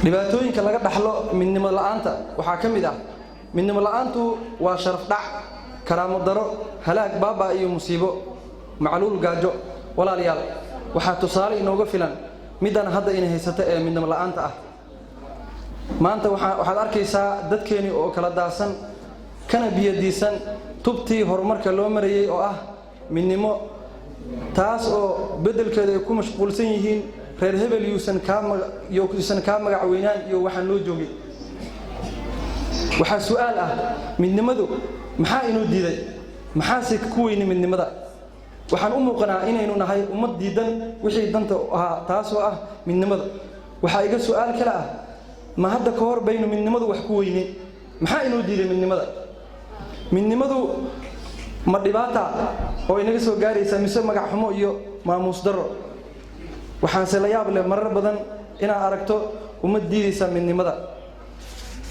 dhibaatooyinka laga dhaxlo midnimo la'aanta waxaa ka mid ah midnimo la'aantu waa sharaf dhac karaamo daro halaag baaba iyo musiibo macluul gaajo walaalayaal waxaa tusaale inooga filan midaan hadda inay haysato ee midnimo la'aanta ah maanta waxaad arkaysaa dadkeeni oo kala daasan kana biyadiisan tubtii horumarka loo marayay oo ah midnimo taas oo beddelkeeda ay ku mashquulsan yihiin reer hebel yuusan kaa magac weynaan iyo waxaan loo joogay waxaa su'aal ah midnimadu maxaa inoo diiday maxaase ku weyni midnimada waxaan u muuqanaa inaynu nahay ummad diidan wixii danta ahaa taasoo ah midnimada waxaa iga su'aal kale ah ma hadda ka hor baynu midnimadu wax ku weynay maxaa inoo diiday midnimadu ma dhibaata oo inaga soo gaaraysa mise magac xumo iyo maamuus darro waxaanse la yaab leh marar badan inaad aragto ummad diidaysa midnimada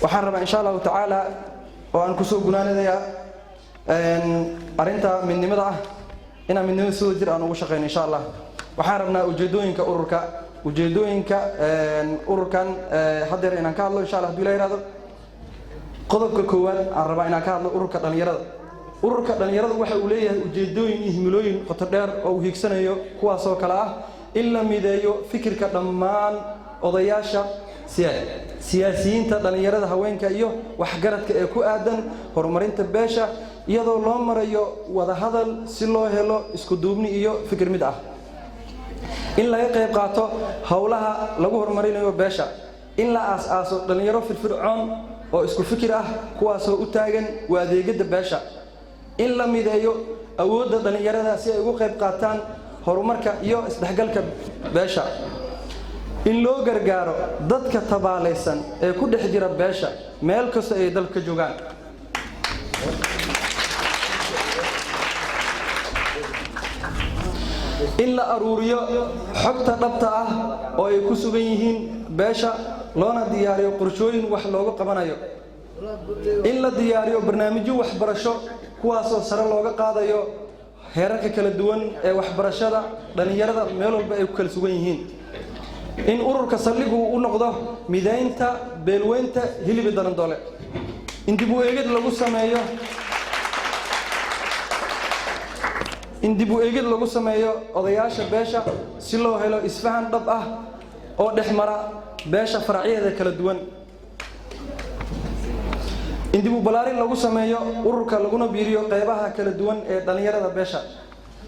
waxaan rabaa insha allahu tacaala oo aan kusoo gunaanadayaa arrinta midnimada ah inaan midnimada sidoo jir aan ugu shaqeyno insha allah waxaan rabnaa ujeedooyinka ururkan haddeer inaan ka hadlo insha allah hadduu ila yihahdo qodobka koowaad aan rabaa inaan ka hadlo ururka dhalinyarada waxa uu leeyahay ujeedooyin iyo himilooyin qoto dheer oo uu hiigsanayo kuwaasoo kale ah in la mideeyo fikirka dhammaan odayaasha siyaasiyiinta dhalinyarada haweenka iyo waxgaradka ee ku aadan horumarinta beesha iyadoo loo marayo wadahadal si loo helo isku duubni iyo fikir mid ah in laga qayb qaato howlaha lagu horumarinayo beesha in la aas-aaso dhalinyaro firfircoon oo isku fikir ah kuwaasoo u taagan waa adeegada beesha in la mideeyo awoodda dhalinyarada si ay ugu qayb qaataan horumarka iyo isdhexgalka beesha in loo gargaaro dadka tabaalaysan ee ku dhex jira beesha meel kasta ay dalka joogaan in la aruuriyo xogta dhabta ah oo ay ku sugan yihiin beesha loona diyaariyo qorshooyin wax looga qabanayo in la diyaariyo barnaamijyo waxbarasho kuwaasoo sare looga qaadayo heerarka kala duwan ee waxbarashada dhalinyarada meel walba ay ku kala sugan yihiin in ururka saldhigu u noqdo midaynta beelweynta hilibi darandoole in dib u eegid lagu sameeyo odayaasha beesha si loo helo isfahan dhab ah oo dhexmara beesha faracyadeeda kala duwan in dib u balaarin lagu sameeyo ururka laguna biiriyo qaybaha kala duwan ee dhalinyarada beesha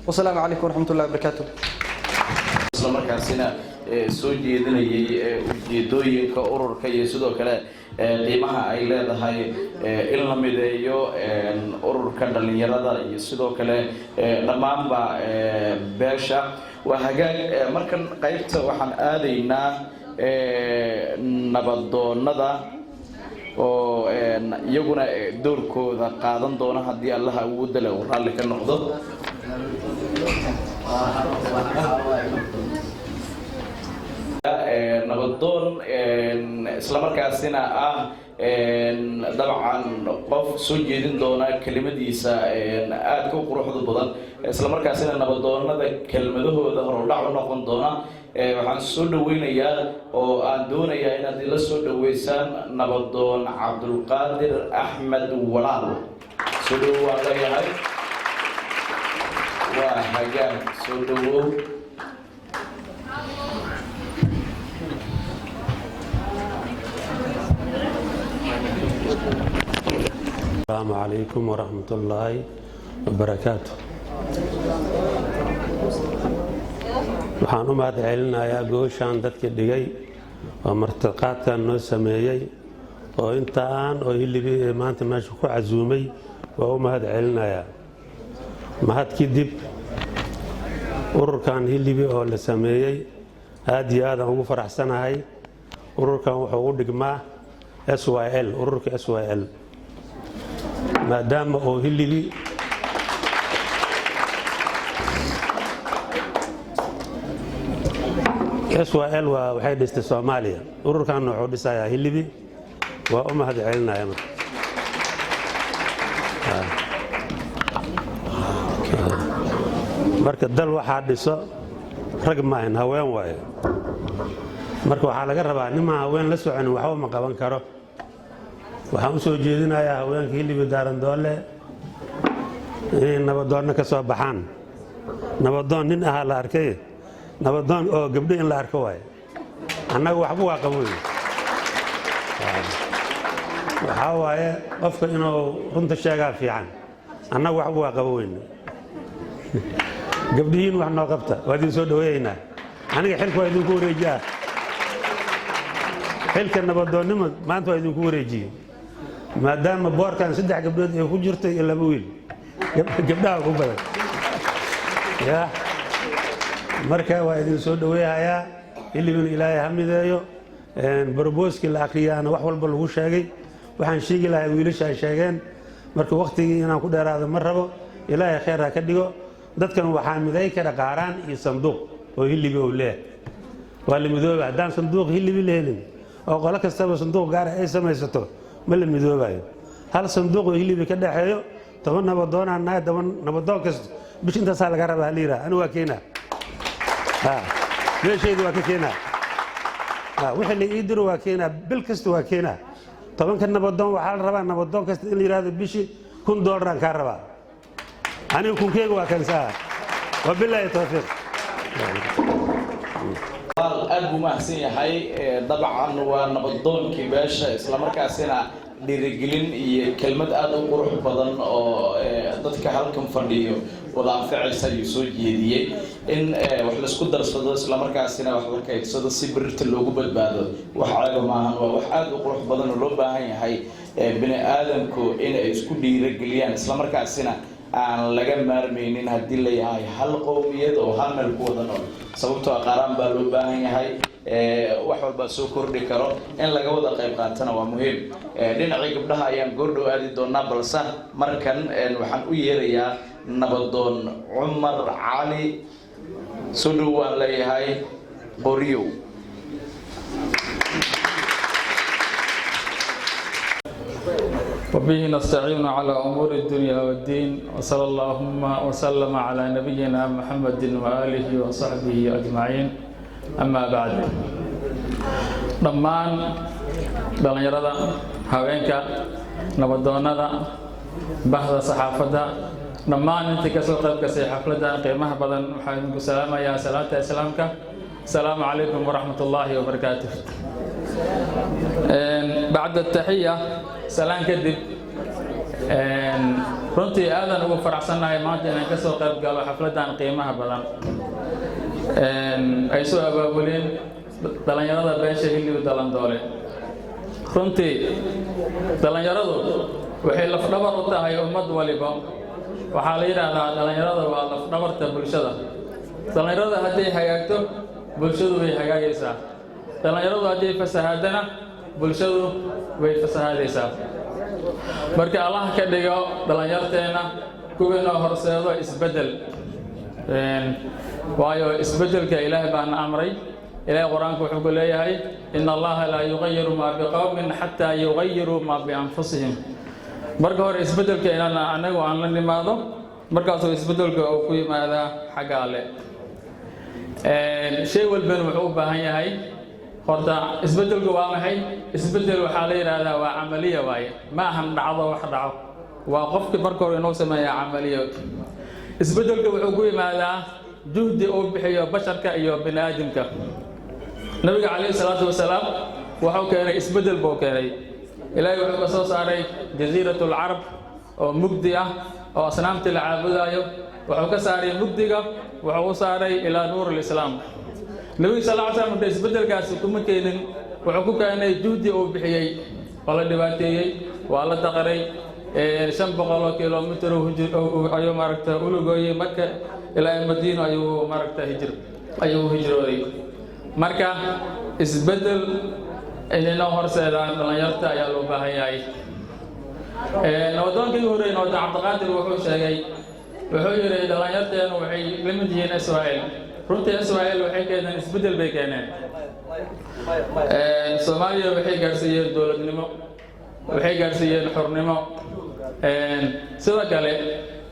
wasalaamu calaykum waraxmatullahi wabarakaatu isla markaasina soo jeedinayay ujeedooyinka ururka iyo sidoo kale qiimaha ay leedahay in la mideeyo ururka dhalinyarada iyo sidoo kale dhammaanba beesha waa hagaag markan qaybta waxaan aadaynaa nabadoonnada oo iyaguna doorkooda qaadan doona haddii allaha awoodda leh uu raalli ka noqdo nabadoon isla markaasina ah dabcan qof soo jeedin doona kelimadiisa aadka u quruxda badan isla markaasina nabadoonnada kelmadahooda horudhac u noqon doona waxaan soo dhaweynayaa oo aan doonayaa inaad ila soo dhaweysaan nabadoon cabdulqaadir axmed walaal soo dhawow waan leeyahay waa hagaag soo dhawow السلام عليكم ورحمة الله وبركاته. waxaan u mahad celinayaa gooshaan dadka dhigay oo martiqaadkan noo sameeyay oo intaan oo hilibi maanta meesha ku casuumay waa u mahad celinayaa mahad kadib ururkan hilibi oo la sameeyay aad iyo aad aan ugu faraxsanahay ururkan wuxuu u dhigmaa SYL ururka SYL maadaama oo hilibi SYL waxay dhistay Soomaaliya ururkan wuxuu dhisayaa hilibi waa u mahad celinayaa marka dal waxaa dhiso rag maahan haween waaye marka waxaa laga rabaa nimaan haween la soconin waxba ma qaban karo waxaan u soo jeedinayaa haweenka hilibi daarandoole inay nabadoonna ka soo baxaan nabadoon nin ahaa la arkay nabadoon oo gabdho in la arko waaye annaga waxba waa qaboy waxaa waaye qofka inuu runta sheegaa fiican annaga waxba waa qaboweyn gabdhihiin wax noo qabta waa idin soo dhaweeyaynaa aniga xilka waa idinku wareejiyaa xilka nabadoonnimo maanta waa idinku wareejiyey maadaama boorkan 3 gabdhood ay ku jirtay iyo 2 wiil gabdhaha ku badan ya marka waa idin soo dhaweeyayaa ilibin ilaahay ha mideeyo barboski la aqriyaana wax walba lagu sheegay waxaan sheegi lahaa wiilasha ay sheegeen marka waqtigii inaan ku dheeraado ma rabo ilaahay khayr ha ka dhigo dadkan waxaa miday kara qaaraan iyo sanduuq oo hilibi oo leeh waa la midooba haddaan sanduuq hilibi lehelin oo qolo kastaba sanduuq gaar ay samaysato ma la midoobayo hal sanduuq oo hilibi ka dhaxeeyo 10 nabadoon aan nahay 10 nabadoon kasta bish intaasaa laga rabaa liira anigu waa keenaa meeshaydu waa ka keenaa wixii la ii diro waa keenaa bil kasta waa keenaa 10 nabadoon waxaa la rabaa nabadoon kasta in la yiraahdo bishi $1,000 aan kaa rabaa anigu kunkeyga waa kansaa wabilaahi tawfiiq aad buu mahadsan yahay dabcan waa nabadoonkii beesha isla markaasina dhiirigelin iyo kelmad aad u qurux badan oo dadka halkan fadhiyo wada anfacaysa ayuu soo jeediyey in wax la isku darsado isla markaasina wax la kaydsado si birta loogu badbaado wax caaga maahan waa wax aad u qurux badan oo loo baahan yahay bini aadamku in ay isku dhiirigeliyaan isla markaasina aan laga maarmaynin haddii la yahay hal qowmiyad oo hal meel ku wada nool sababtoo qaaraan baa loo baahan yahay wax walba soo kordhi karo in laga wada qayb qaatana waa muhiim dhinacii gabdhaha ayaan goordhow aadi doonaa balse markan waxaan u yeerayaa nabadoon cumar cali soo dhow waan leeyahay qoryow وبه نستعين على أمور الدنيا والدين وصلى اللهم وسلم على نبينا محمد وآله وصحبه أجمعين أما بعد dhammaan dhalinyarada haweenka nabadoonnada bahda saxaafadda dhammaan intii ka soo qayb gashay xafladda qiimaha badan waxaan idinku salaamayaa salaanta islaamka asalaamu calaykum waraxmatullaahi wabarakaatuh bacda taxiya salaan kadib runtii aadan ugu faraxsannahay maanta inaan ka soo qayb galo xafladdan qiimaha badan ay soo abaabuleen dhalinyarada beesha Hiliw Dalandoole runtii dhalinyaradu waxay lafdhabar u tahay ummad waliba waxaa la yiraahdaa dhalinyarada waa lafdhabarta bulshada dhalinyarada haddii hagaagto bulshadu way hagaagaysaa dhalinyaradu haddii fasahaadana bulshadu way fasahaadaysaa marka Allah ka dhigo dhalinyarteena kuwii horseedo isbedel waayo isbedelka Ilaahay baan amray إلهي قرآنك وحق ليهي إن الله لا يغير ما بقوم حتى يغيروا ما بأنفسهم مركز إسبدل كأننا أنا وأنا لماذا مركز إسبدل كأوكي ماذا حق عليه الشيء والبن وحوبة هي خرطة إسبدل كوامه هي إسبدل وحالي هذا وعملية واي ما هم بعض واحد عو وقفك مركز إنه سماه عملية إسبدل كوحوكي ماذا جهد أو بحيو بشر كأيو بني آدم ك النبي عليه الصلاة والسلام وحو كان إسبدل بو كاني إلهي وحو قصص علي جزيرة العرب أو مجدية أو أصنام العابدة وحو كساري مجدية وحو صاري إلى نور الإسلام النبي صلى الله عليه وسلم إسبدل كاسو كم كينن وحو كان جهدي أو بحيي والله دباتي والله تقري شنبقلو كيلومتر أيو ماركتا أولوغوي مكة إلى المدينة أيو ماركتا أيو هجروري marka isbedel inayna horseedaan dhalinyarta ayaa loo baahan yahay nabadoonkii hore nabada Cabdiqaadir wuxuu sheegay wuxuu yiri dhalinyarteenu waxay la mid yihiin Israa'iil runtii Israa'iil waxay keeneen isbedel bay keeneen Soomaaliya waxay gaarsiiyeen dowladnimo waxay gaarsiiyeen xornimo sidoo kale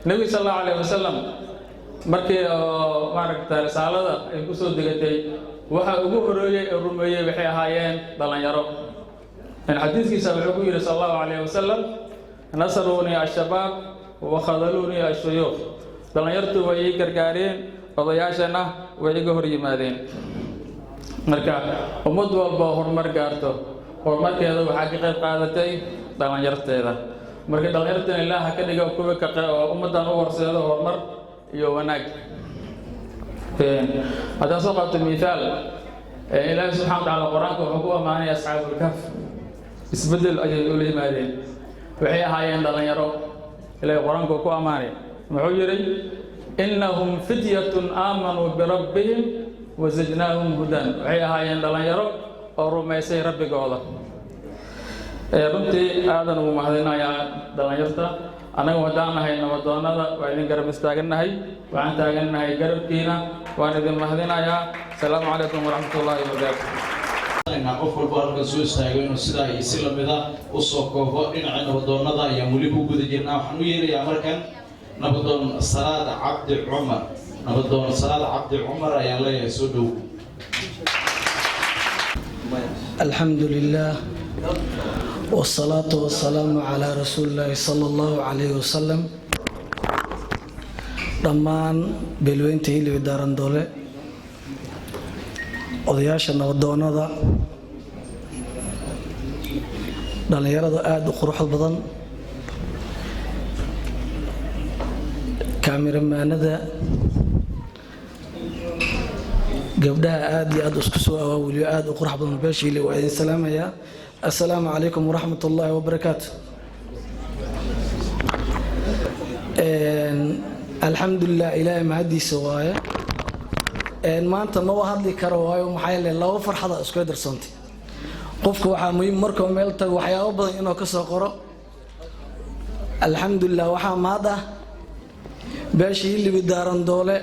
Nabi sallallahu alayhi wasallam markii maaragtay risaalada ay ku soo degatay waxa ugu horeeyay rumeeyay waxay ahaayeen dhalinyaro in xadiiskiisa wuxuu yiri sallallahu alayhi wasallam nasaruni ash-shabaab wa khadaluni ash-shuyukh dhalinyartu way gargaareen odayaashana way iga hor yimaadeen marka ummad walba horumar gaarto horumarkeeda waxa ka qayb qaadatay dhalinyarteeda marka dhalinyarteena Ilaaha ka dhigo kuwa ka ummadan u horseedo horumar iyo wanaag هذا سقط مثال إلهي سبحانه وتعالى القرآن وحكوا معنا أصحاب الكهف اسبدل أجل مالين وحي هاي عند الله يرى إلهي القرآن وحكوا معنا معجري إنهم فتية آمنوا بربهم وزدناهم هدى وحي هاي عند الله يرى ورمى يسير ربك الله runtii aadan ugu mahadinayaa dhalinyarta anaga wadaanahay nabadoonnada waa idin garab istaaganahay waxaan taaganahay garabkiina waan idin mahadinayaa asalaamu calaykum waraxmatullaahi wabarakaatuh qof walba halkan soo istaago inuu sidaa iyo si lamid ah u soo koobo dhinaca nabadoonnada ayaan weli ku guda jirnaa waxaan u yeerayaa markan nabadoon Salaad Cabdi Cumar nabadoon Salaad Cabdi Cumar ayaan leeyahay soo dhow alxamdulillaah والصلاة والسلام على رسول الله صلى الله عليه وسلم dhammaan beelweynta Hiliw Dalandoole odayaasha nabadoonnada dhalinyarada aad u quruxda badan kaamiramanada gabdhaha aad iyo aad isku soo awaawiliyo aad u qurux badan beesha Hiliw waa idin salaamayaa السلام عليكم ورحمة الله وبركاته الحمد لله إلهي ما هدي سوايا ما أنت ما واحد لي كرواي ومحيل الله فرحة أسكودر سنتي قفك وحامي مركم ميلتا وحيا أبدا إنه كسر قرأ الحمد لله وحام هذا باشي اللي بدارن دولة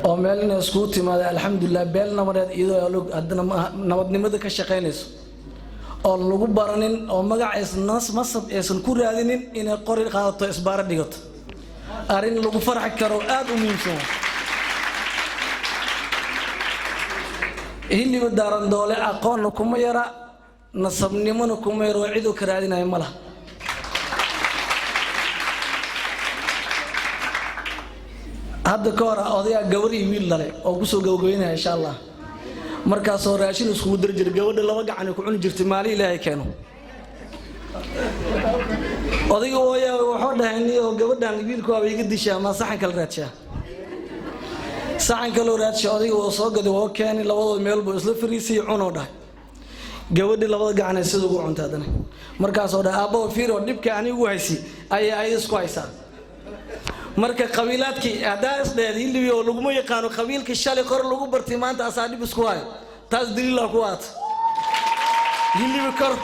وميلنا سكوتي ما الحمد لله بيلنا مريض إذا يلوك أدنى نودني ماذا كشقينيس oo lagu baranin oo magaciisa nas masab aysan ku raadinin inay qori qaadato isbaar dhigato arin lagu farxi karo aad u muhiimsan hilliba daaran doole aqoonna kuma yara nasabnimona kuma yara oo cid u ka raadinaya ma laha hadda ka hor odayaa gabar iyo wiil dhalay oo kusoo gabagabeynaya insha allah markaasoo raashin iskugu dari jiray gabadha laba gacan ay ku cuni jirtay maalin ilaahay keeno odayga ooyaa wuxuu dhahay niyo gabadhan wiilku waa iga dishaa ma saxan kala raadshaa saxan kala raadshaa odayga oo soo gaday oo keenay labadooda meel buu isla fariisay cuno dhahay gabadhi labada gacan ay sidoo ugu cuntaa hadana markaasoo dhahay aabbo fiiro dhibka anigu haysi ay isku haysaa marka qabiilaadkii hadaa isdheed hillibi oo laguma yaqaano qabiilka shalay qor lagu bartay maanta asaa dhib isku hayo taas daliil ah ku waata hillibi kor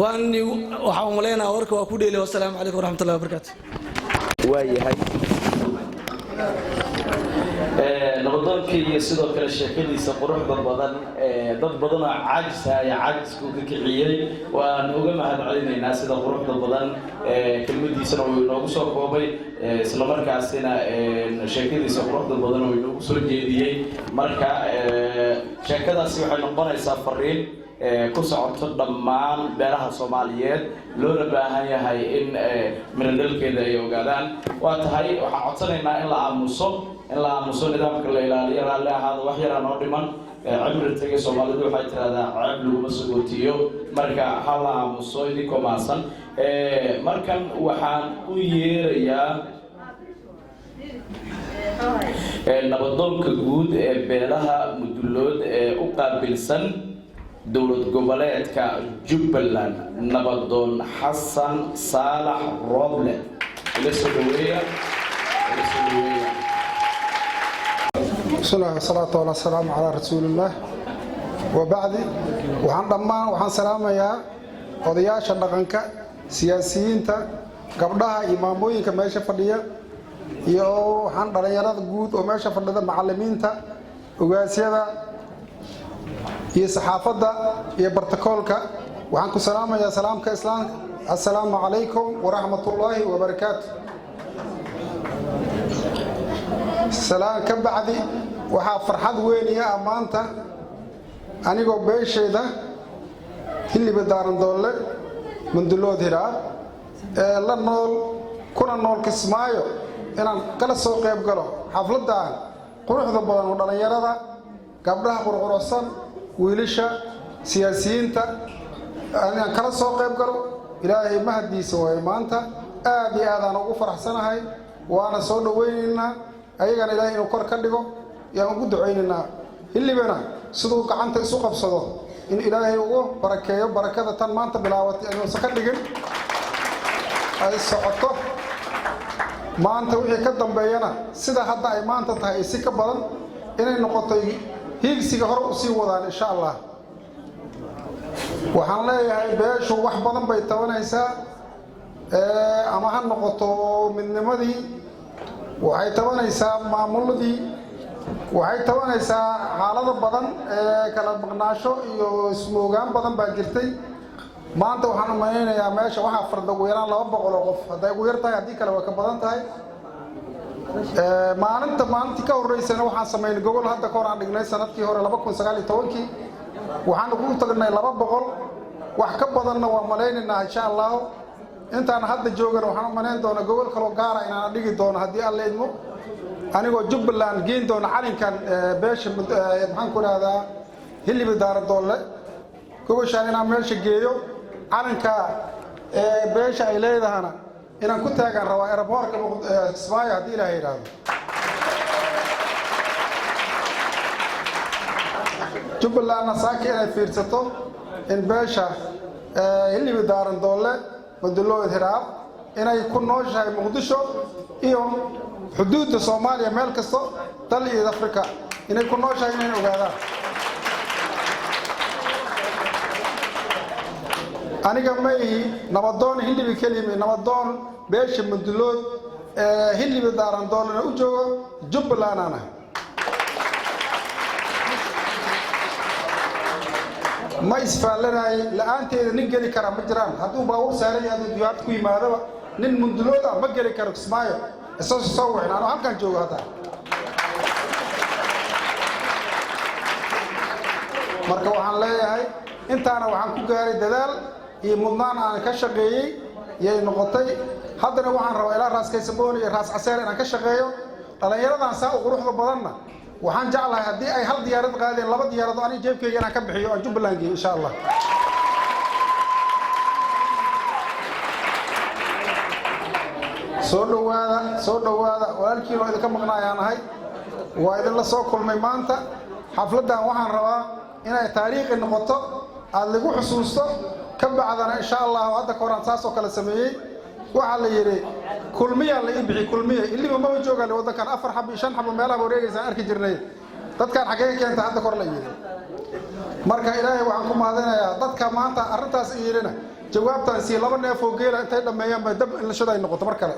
وأني وحوملينا ورك وأكودي والسلام عليكم ورحمة الله وبركاته. waayahay nabadoonkii iyo sidoo kale sheekadiisa quruxda badan dad badan oo caajisa ay caajisku ka kiciyay waan uga mahadcelinaynaa sida quruxda badan kelmadiisana uu inoogu soo koobay isla markaasina sheekadiisa quruxda badan uu inoogu soo jeediyay marka sheekadaasi waxay noqonaysaa fariin ku socoto dhammaan beeraha Soomaaliyeed loona baahan yahay in miradalkeeda ay ogaadaan waa tahay waxaan codsanaynaa in la aamuso nidaamka la ilaaliyo raalli ahaada wax yar aan oo dhiman cimriga Soomaalidu waxay tiraahdaa ceeb laguma sugootiyo marka hal la aamuso idinkoo maasan markan waxaan u yeerayaa nabadoonka guud ee beelaha Mudulood ee u qaabilsan dowlad goboleedka Jubbaland nabadoon Xasan Saalax Roble ila soo dhaweeya بسم الله والصلاة والسلام على رسول الله وبعد وحن سلاميا odayaasha dhaqanka siyaasiyiinta gabdhaha imaamooyinka meesha fadhiya iyo waxaan dhalinyarada guud oo meesha fadhida macallimiinta ogaasyada iyo saxaafadda iyo bartakoolka waxaan ku salaamayaa salaamka islaamka assalaamu calaykum waraxmatullaahi wabarakaatuh salaan ka bacdi waxaa farxad weyn iyo maanta anigoo beeshayda hilliba daaran doole Mudulood Hiraab ee la nool kuna nool Kismaayo inaan kala soo qayb galo xafladan quruxda badan oo dhalinyarada gabdhaha qurqursan wiilasha siyaasiyiinta aan kala soo qayb galo ilaahay mahadiisa way maanta aad iyo aad aan ugu faraxsanahay waana soo dhaweynaynaa ayagana ilaahay inuu kor ka dhigo yaan ugu duceynaynaa hillibana sidoo gacanta isu qabsado in ilaahay ugu barakeeyo barakada tan maanta bilaabatay inuu ka dhigin ay socoto maanta wixii ka dambeeyana sida hadda ay maanta tahay si ka badan inay noqoto hiigsiga hore u sii wadaan insha Allah waxaan leeyahay beeshu wax badan bay tabanaysaa ama ha noqoto midnimadii waxay tabanaysaa maamuladii waxay tabanaysaa xaalado badan kala maqnaasho iyo ismoogaan badan baa jirtay maanta waxaan u maleynayaa meesha waxaa farda ugu yaraan 200 oo qof hadday ugu yar tahay haddii kale way ka badan tahay maalintii ka horeysana waxaan sameynay gogol hadda ka hor aan dhignay sanadkii hore 2019 waxaan ugu tagnay 200 wax ka badanna waa maleynaynaa insha Allah intaan hadda joogana waxaan u maleyn doonaa gogol kale oo gaar ah inaan dhigi doono haddii Alle idmo anigoo Jubbaland geen doona calinkan beesha maxaan ku raahdaa hilliba daaran doole gogoshaan inaan meesha geeyo calinka beesha ay leedahana inaan ku taagan rabaa airportka Kismaayo haddii Ilaahay yiraahdo Jubbaland saaki inay fiirsato in beesha hilliba daaran doole Mudulood Hiraab inay ku nooshahay Muqdisho iyo xuduudda Soomaaliya meel kasto dal iyo Afrika inay ku nooshahay inay ogaadaan aniga may nabadoon hillibi kelimi nabadoon beesha Mudulood hilliba daaran doole u joogo Jubbaland ana ma isfaalanay la'aanteeda nin geli kara ma jiraan hadduu baawur saaran yahay diyaarad ku yimaadaba nin Mudulood ma geli karo Kismaayo isoo soo wixnaan halkan joogo hadda marka waxaan leeyahay intaana waxaan ku gaaray dadaal iyo mudnaan aan ka shaqeeyey yay noqotay haddana waxaan rabaa ilaa raas Kaysaboni iyo raas Caseer inaan ka shaqeeyo dhalinyaradan saa u quruxda badanna waxaan jeclahay haddii ay hal diyaarad qaadeen laba diyaarado aniga jeebkayga inaan ka bixiyo aan Jubbaland geeyo insha Allah soo dhawaada walaalkiin oo idinka maqnaayaan ahay waa idin la soo kulmay maanta xafladan waxaan rabaa inay taariikhi noqoto aad lagu xusuusto ka bacdana insha Allah hadda kooraan saas oo kala sameeyay waxa la yiri kulmiya la ibixi kulmiya ilaa ma joogaan wadankan 4 xab 5 xab meelaha wareegaysan arki jirnay dadkan xagee keenta hadda kor la yiri marka ilaahay waxaan ku maadinayaa dadka maanta arintaas yirina jawaabtan si laba neef oo geela intay dhameeyaan ba dab in la shaday noqoto mar kale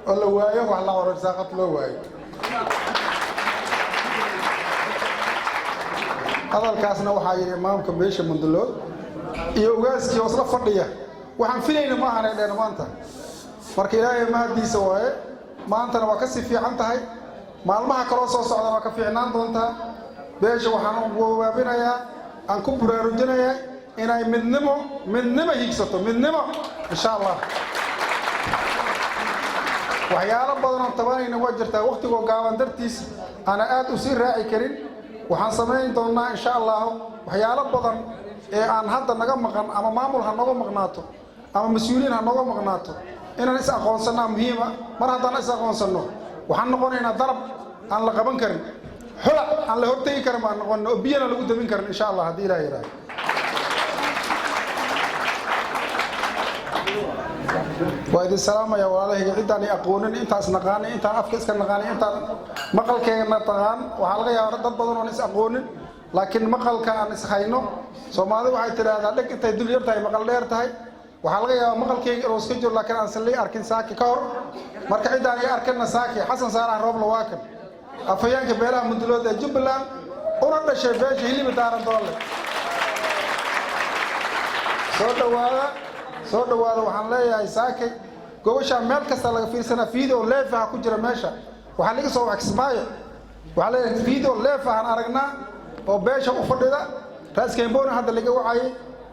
oo la waayo wax la oran saaqad loo waayo hadalkaasna waxaa yiri imaamka beesha Mandalood iyo ugaaskii oo isla fadhiya waxaan filaynaa ma ahan dheer maanta marka ilaahay mahadiisa waaye maantana waa ka si fiican tahay maalmaha kale soo socda waa ka fiicnaan doontaa beesha waxaan ugu waabinayaa aan ku buraarujinayaa inay midnimo higsato midnimo insha Allah waxyaalo badan oo tabanayna waa jirtaa waqtiga gaaban dartiis ana aad u sii raaci karin waxaan sameyn doonaa insha Allah waxyaalo badan ee aan hadda naga maqan ama maamul ha naga maqnaato ama mas'uuliin ha naga maqnaato inaan is aqoonsanaa muhiim ah mar haddaan is aqoonsano waxaan noqonaynaa darab aan la qaban karin xula aan la hortagi karin baan noqonno oo biyana lagu dabin karin insha Allah haddii Ilaahay yiraahdo وإذا السلام يا والله عدة أنا أقولن أنت أسنقاني أنت أفكس كنقاني أنت مقال كأن طغان وحلقة يا رد بدون ونس أقولن لكن مقال كأن سخينه سو ما ذو هاي ترى ذلك أنت يدل يرتاي مقال لا يرتاي وحلقة يا مقال كي روسكجور لكن أنسلي أركن ساكي كور مركز عدة أنا أركن ساكي حسن صار روب لواكن أفيان كبيرة من دلوقتي جبلان ورد الشيفاج هلي بدار الدولة soo dhawaada waxaan leeyahay saakay gobasha meel kasta laga fiirsana video live ah ku jira meesha waxa laga soo waxsmaayo waxa leeyahay video live ah aragnaa oo beesha u fadhida raas Kaysaboni hadda laga wacay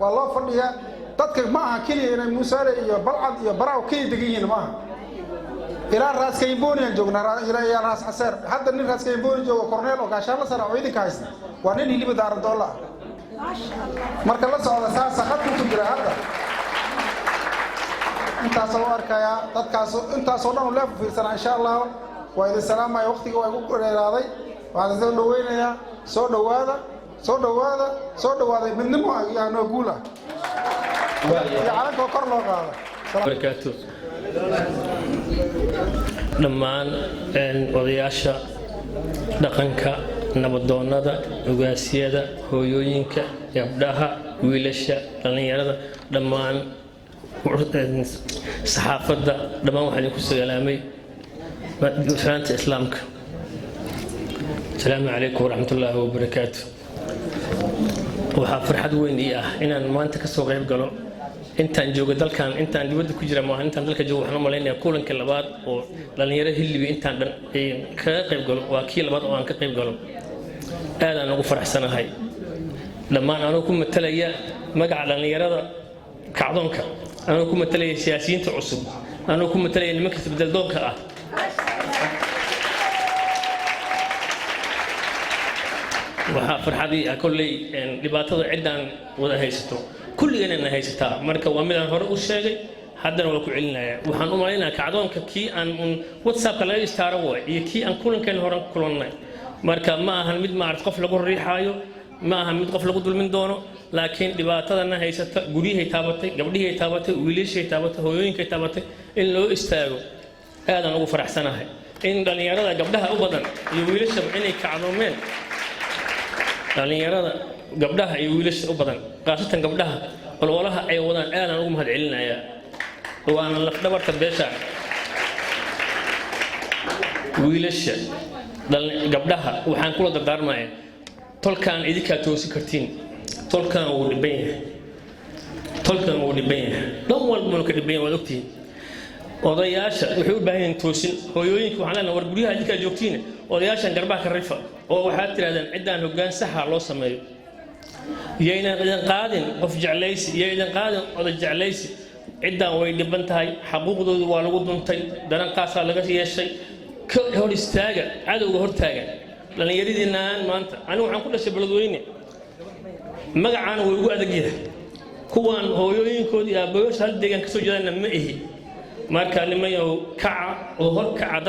waa loo fadhiya dadka ma aha kaliya inay Musaale iyo Balcad iyo Baraaw kay degan ma aha ilaa raas Kaysaboni aan joognaa ilaa raas Caseer hadda nin raas Kaysaboni joogo korneel oo gaashaan la sara ciidanka haysta waa nin hilib daar dollar marka la socda saas khadku ku jira hadda intaas oo arkaya dadkaas intaas oo dhan u leef fiirsana insha Allah waa idin salaamay waqtiga way ugu dheeraaday waxaan soo dhaweynayaa soo dhawaada midnimo ayaa noo guula ya calanka kor loo qaado barakaatu dhammaan odayaasha dhaqanka nabadoonnada ugaasiyada hooyooyinka gabdhaha wiilasha dhalinyarada dhammaan saxaafadda dhammaan waxaan idinku salaamay salaanta islaamka asalaamu calaykum waraxmatullaahi wabarakaatu waxaa farxad weyn ii ah inaan maanta ka soo qayb galo intaan joogo dalkan intaan dibadda ku jira maahan intaan dalka joogo waxaan u malaynayaa kulanka labaad oo dhalinyaro hillibi intaan dhan kaga qayb galo waa kii labaad oo aan ka qayb galo aadaan ugu faraxsanahay dhammaan anuu ku matalaya magaca dhalinyarada kacdoonka anuu ku matalaya siyaasiyiinta cusub anuu ku matalaya nimanka isbedel doonka ah waxaa farxadii ah kolley dhibaatada ciddaan wada haysato kulligeenana haysataa marka waa midaan hore u sheegay haddana waa ku celinaya waxaan u malaynayaa kacdoonka kii aan whatsappka laga istaaro waay iyo kii aan kulankeena horan kulannay marka ma ahan mid maarad qof lagu riixaayo ma ahan mid qof lagu dulmin doono laakiin dhibaatadana haysata guryahay taabatay gabdhihay taabatay wiilashay taabatay hooyooyinkay taabatay in loo istaago aadaan ugu faraxsanahay in dhalinyarada gabdhaha u badan iyo wiilashaba inay kacdoomeen dhalinyarada gabdhaha iyo wiilasha u badan qaasatan gabdhaha ololaha ay wadaan aadaan ugu mahad celinayaa waana lafdhabarta beesha wiilasha gabdhaha waxaan kula dardaarmayaa tolkaan idinkaa toosi kartiin tolkaan wuu dhiban yahay dhan walbana ka dhiban yahay waad ogtihiin odayaasha waxay u baahan yihiin toosin hooyooyinka waxaan leenahay war guryaha idinkaa joogtiin odayaashan garbaha ka rifa oo waxaad tirahdaan ciddaan hoggaan saxa loo sameeyo yaynan idin qaadin qof jeclaysi yaynan qaadin oday jeclaysi ciddaan way dhiban tahay xaquuqdoodu waa lagu duntay daranqaasaa laga yeeshay ka hor istaaga cadowga hortaagan dhallinyaradiinaan maanta anigu waxaan ku dhashay beledweyne magacaana way ugu adag yahay kuwaan hooyooyinkoodii aabbayoosha hal deegaan ka soo jeedana ma ihi marka nimayow kaca oo hor kaca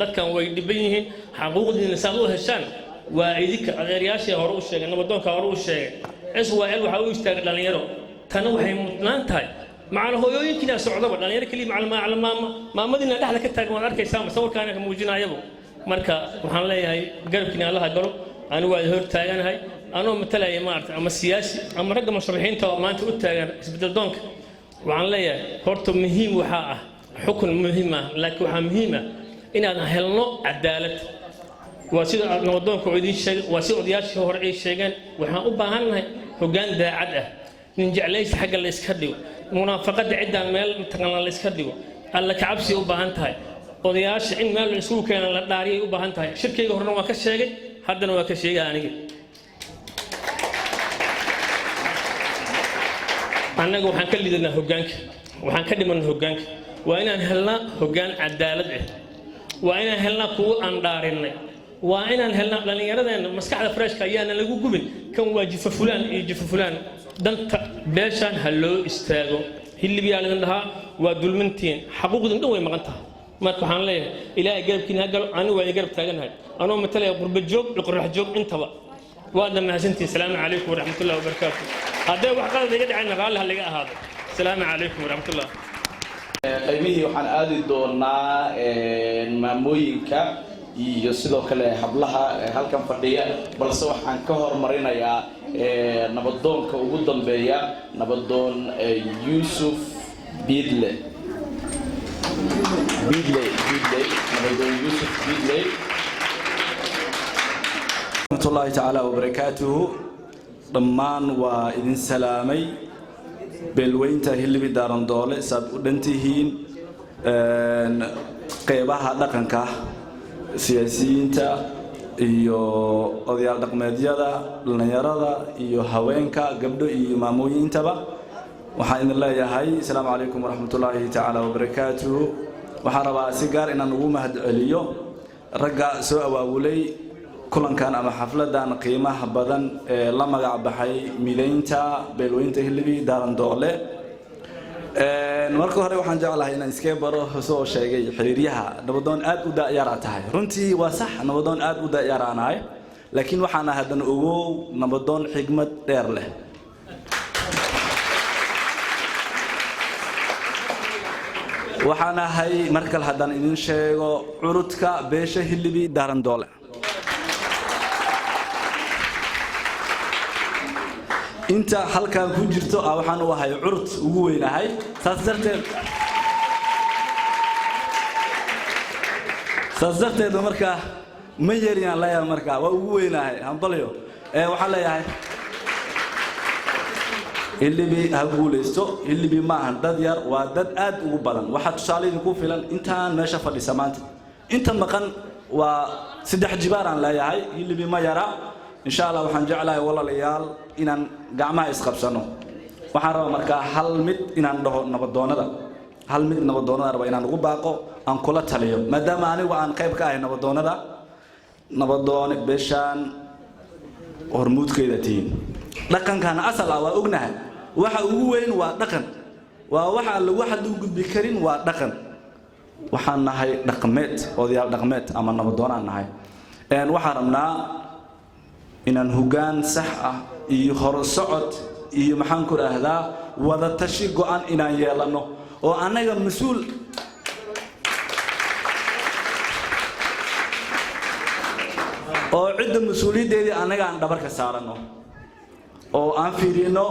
dadkan way dhiban yihiin xaquuqdiina saad u heshaan waa idinka adeeryaashii hore u sheegay nabadoonka hore u sheegay SYL waxaa u istaagay dhallinyaro tana waxay mudnaan tahay macna hooyooyinkiina socdaba dhallinyaro kaliya macna maamadiina dhexda ka taagan waad arkaysaa sawirkaana ka muujinayaba marka waxaan leeyahay garabkiina allaha galo anigu waa hor taaganahay anoo matalaya maarta ama siyaasi ama ragga musharaxiinta oo maanta u taagan isbedel doonka waxaan leeyahay horta muhiim waxa ah xukun muhiim ah laakiin waxa muhiim ah inaan helno cadaalad waa sida nabadoonka oo idin sheegay waa sida odayaashii hore ay sheegeen waxaan u baahanahay hoggaan daacad ah nin jeclaysi xagga la iska dhigo munaafaqada ciddaan meel taqana la iska dhigo alla ka cabsi u baahan tahay odayaasha in meel isugu keenan la dhaariyay u baahan tahay shirkayga horena waa ka sheegay haddana waa ka sheegay aniga annaga waxaan ka lidanaa hoggaanka waxaan ka dhimanaa hoggaanka waa inaan helnaa hoggaan cadaalad ah waa inaan helnaa kuwo aan dhaarinay waa inaan helnaa dhallinyaradeenna maskaxda freshka ayaana lagu gubin kan waa jifa fulaan iyo jifa fulaan danta beeshaan ha loo istaago hillibiyaa laga dhahaa waa dulmintiin xaquuqdin dhan way maqan tahay marka waxaan leeyahay ilaahay garabkiina ha galo anigu waa garab taaganahay anoo matalaya qurba joog iyo qorax joog intaba waa dhammaantiin salaamu calaykum waraxmatullahi wabarakaatu haddee wax qalad iga dhacayna raalli ha laga ahaado salaamu calaykum waraxmatullah qaybihii waxaan aadi doonaa maamooyinka iyo sidoo kale hablaha halkan fadhiya balse waxaan ka hormarinayaa nabadoonka ugu dambeeya nabadoon Yusuf Bidle nabadoon Yusuf Bidle rahmatullahi ta'ala wa barakatuhu dhammaan waa idin salaamay beelweynta hilbi daaran doole saad u dhantihiin qeybaha dhaqanka siyaasiyiinta iyo odayaal dhaqameedyada dhalinyarada iyo haweenka gabdho iyo maamooyintaba waxaan idin leeyahay assalaamu calaykum waraxmatullaahi tacaala wabarakaatuhu waxaan rabaa si gaar inaan ugu mahadceliyo ragga soo awaawulay kulankan ama xafladan qiimaha badan ee la magac baxay mideynta beelweynta hilbi daaran doole marka hore waxaan jeclahay inaan iska baro soo sheegay xiriiryaha nabadoon aad u daayar tahay runtii waa sax nabadoon aad u daayaraanahay laakiin waxaan hadan ogow nabadoon xigmad dheer leh waxaan ahay markal hadan idin sheego curudka beesha hilbi daaran doole inta halkan ku jirto waxaan u ahay curud ugu weynahay saas darteed marka ma yariyaan la marka waa ugu weynahay hambalyo waxaan leeyahay hilbi ha guuleysto hilbi maahan dad yar waa dad aad ugu badan waxa tusaale idinku filan intaan meesha fadhisa maanta inta maqan waa 3 jibaar aan leeyahay hilbi ma yara إن شاء الله وحن جعله والله ليال إن جماعة إسقبسنو وحن رأى مركا هل مت إن عنده نبضونا ده هل مت نبضونا ده وإن عنده باقو عن كل تليم ما دام أنا وعن قيب كاه نبضونا ده نبضون بشان هرمود كده تين لكن كان أصل أو أجنه واحد وين ودقن وواحد اللي واحد يوجد بكرين ودقن وحن هاي دقمت وذي دقمت أما نبضونا نهاي إن وحرمنا inaan hoggaan sax ah iyo hor socod iyo maxaan ku raahdaa wada tashi go'an inaan yeelano oo anaga mas'uul oo cidda mas'uuliyadeedii anaga aan dhabar ka saarano oo aan fiirino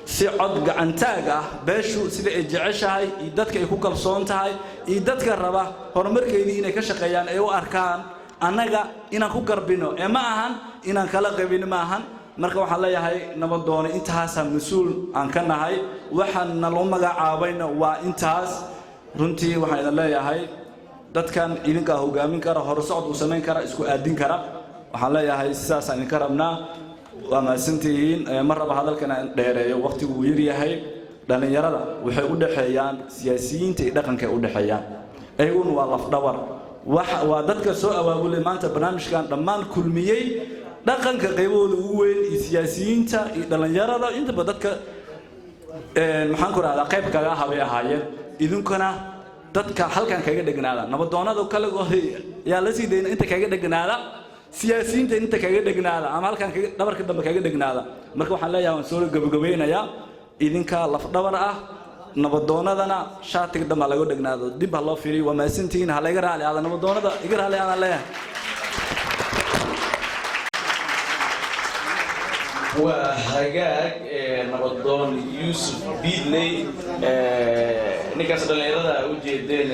si cod gacantaag ah beeshu sida ay jeceshahay iyo dadka ay ku kalsoon tahay iyo dadka raba horumarkeedii inay ka shaqeeyaan ay u arkaan anaga inaan ku garbino ma ahan inaan kala qabin ma ahan marka waxaan leeyahay nabadoon intaas mas'uul aan ka nahay waxaan naloo magacaabayna waa intaas runtii waxaan leeyahay dadkan idinka hogaamin kara hor socod u sameyn kara isku aadin kara waxaan leeyahay sidaas aan ka rabnaa وما سنتين مرة بهذا كان داير وقت ويريهاي لأن يرى وحي ودحيان سياسيين تدقن كودحيان أيون والله دور وضدك سوء وأقول ما أنت برنامج كان لما كل مية دقن كقيود وين سياسيين تا لأن يرى أنت بدك محنكر على قيب كذا هبي هاي إذن كنا dadka halkan kaga dhignaada nabadoonada kale yaa la siideen inta kaga dhignaada siyaasiyiinta inta kaga dhignaada ama halkan dhabarka dambe kaga dhignaada marka waxaan leeyahay waan soo gabagabeynaya idinka laf dhabar ah nabadoonadana shaatiga dambe laga dhignaado dib ha loo fiiriyo waa maasantiin ha laga raali aada nabadoonada iga raali aan leeyahay وهجاج نبضان يوسف بيدلي نكاس دليرada u jeedeen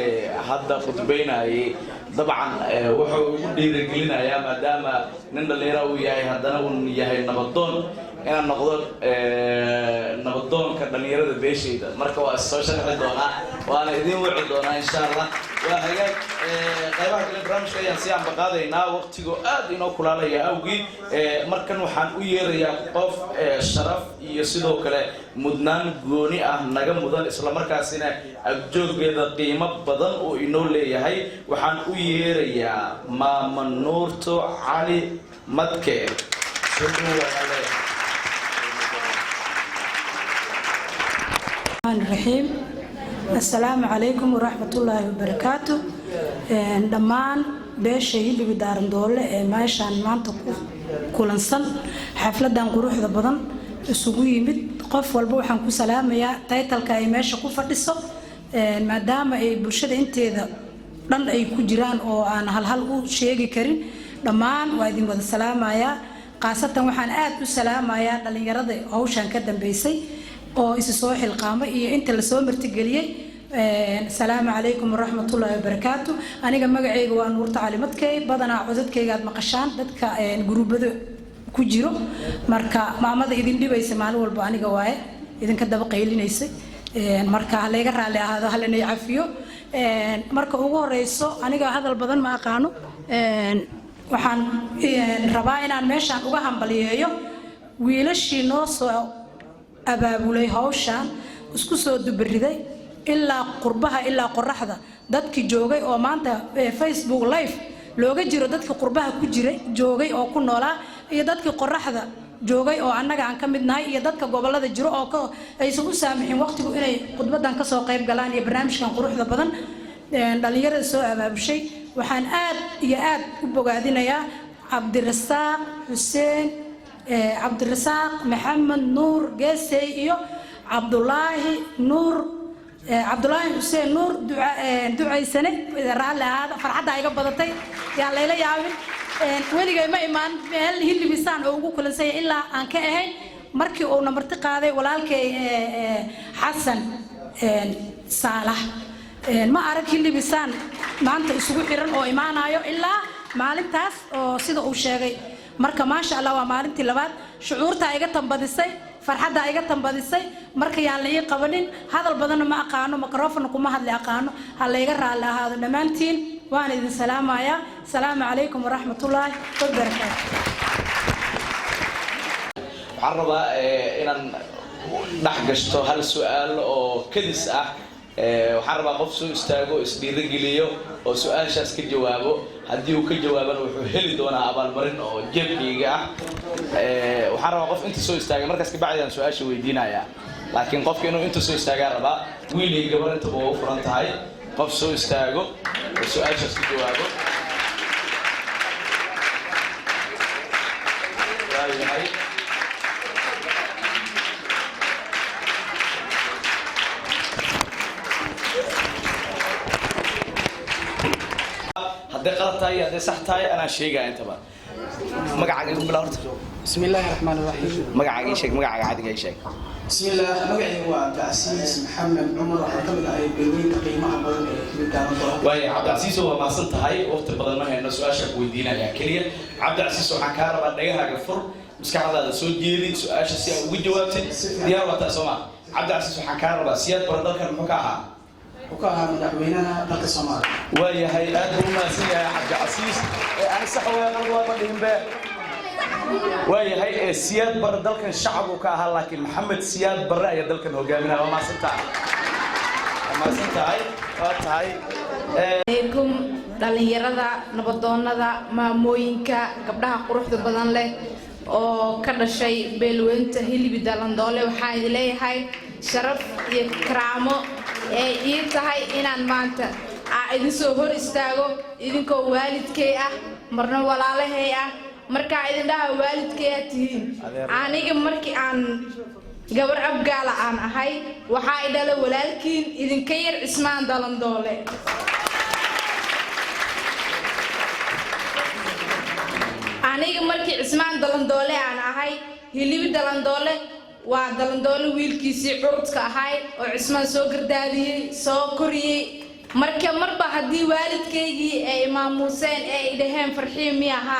hadda khudbeynaayay dabcan wuxuu ugu dhiirigelinayaa maadaama nin dhalinyaro uu yahay haddana uu yahay nabadoon inaan noqdo nabadoonka dhalinyarada beeshayda marka waa soo sharxi doonaa waana idin wici doonaa insha Allah waa hagaag qaybaha kale barnaamijka ayaan si aan baqaadaynaa waqtigu aad inoo kulaalaya awgii markan waxaan u yeerayaa qof sharaf iyo sidoo kale mudnaan gooni ah naga mudan isla markaasina agjooggeeda qiimo badan oo inoo leeyahay waxaan u yeerayaa maama nuurto cali madke الرحيم السلام عليكم ورحمة الله وبركاته دمان بيشي اللي بدارن دولة ماشان مانتو كولنسن حفلة دان قروح ذا بدن سوقي مد قف والبوحن كو سلام يا تايتل كاي ماشي كو فديسو مادام اي بلشده انتيدا دان اي ku jiraan oo aan hal u sheegi karin dhamaan waa idin wada salaamaya qaasatan waxaan aad u salaamayaa dhalinyarada hawshan ka dambeysay oo is soo xilqaamay iyo inta la soo martigeliyay salaamu calaykum waraxmatullaahi wabarakaatu aniga magacayga waa nuurta cali madkay badanaa codadkayga aad maqashaan dadka gruubada ku jiro marka maamada idin dhibaysa maalin walba aniga waaye idinka daba qaylinaysa marka haleega raali ahaado halena cafiyo marka ugu horeyso aniga hadal badan ma aqaano waxaan rabaa inaan meeshaan uga hambaliyeeyo wiilashii noo soo abaabulay hawshan isku soo dubariday ilaa qurbaha ilaa qoraxda dadkii joogay oo maanta Facebook live looga jiro dadkii qurbaha ku jiray joogay oo ku noolaa iyo dadkii qoraxda joogay oo annaga aan ka mid nahay iyo dadka gobolada jiro oo aysan u saamixin waqtigu inay khudbadan ka soo qayb galaan iyo barnaamijkan quruxda badan dhalinyarada soo abaabushay waxaan aad iyo aad u bogaadinayaa Cabdirasaaq Xuseen Cabdirasaaq Maxamed Nuur Geesay iyo Cabdullaahi Xuseen Nuur ducaysane raali ahaada farxadda iga badatay yaa layla yaabin weligay ma imaan meel hilibisaan oo ugu kulansay ilaa aan ka ahayn markii uu namarti qaaday walaalkay Xasan Saalax ma arag hilibisaan maanta isugu xiran oo imaanayo ilaa maalintaas oo sida uu sheegay marka ma sha Allah waa maalintii labaad shucuurta iga tambadisay farxadda iga tambadisay marka yaan la ii qabanin hadal badan ma aqaano microphone kuma hadli aqaano hal iga raali ahaado dhamaantiin waan idin salaamayaa salaamu calaykum waraxmatullaahi wabarakaatuh waxaan rabaa inaan dhex gashto hal su'aal oo kadis ah waxaan rabaa qof soo istaago isdhiirigeliyo oo su'aashaas ka jawaabo haddii uu ka jawaabana wuxuu heli doonaa abaalmarin oo jeebkayga ah waxaan rabaa qof inta soo istaagay markaas ka bacdi aan su'aasha weydiinayaa laakiin qofka inuu inta soo istaagaa rabaa wiil iyo gabar intaba waa u furan tahay qof soo istaago oo su'aashaas ka jawaabo waayahay هذا غلط هاي هذا صح هاي أنا شيء قاعد تبع مقعد يقول بالأرض بسم الله الرحمن الرحيم مقعد شيء مقعد عادي أي شيء بسم الله مقعد هو تأسيس محمد عمر حكم الأي بيوين قيمة بدل ويا عبد العزيز هو ما صنت هاي وقت بدل ما هي الناس سؤال ويدينا يا كلية عبد العزيز وحكار بديها قفر بس كهذا سؤال جيري سؤال شيء وجوابت ديار وتأسمع عبد العزيز وحكار بسيات بردل كان محكاها وكها مدحوينها دلك الصومال ويا هي أدهم ما سيا عبد العزيز أنا صح ويا غلط ما بدهم به waayahay siyaad barre dalkan shacab uu ka ahaa laakiin maxamed siyaad barre ayaa dalkan hogaaminaya waa mahadsantahay waa tahay عليكم dhalinyarada nabadoonnada maamooyinka gabdhaha quruxda badan leh oo ka dhashay beelweynta Hilibi Dalandoole waxaan idin leeyahay sharaf iyo karaamo ee ii tahay inaan maanta idin soo hor istaago idinkoo waalidkay ah marna walaalahay ah marka idin dhaha waalidkay tihiin aniga markii aan gabar abgaala aan ahay waxa ay dhalay walaalkiin idinka yar Cismaan Dalandoole aniga markii Cismaan Dalandoole aan ahay Hilibi Dalandoole waa Dalandoole wiilkiisii curudka ahay oo Cismaan soo gardaadiyay soo koriyay marba haddii waalidkaygii ay maamuuseen ee ay dhaheen farxiin miyaha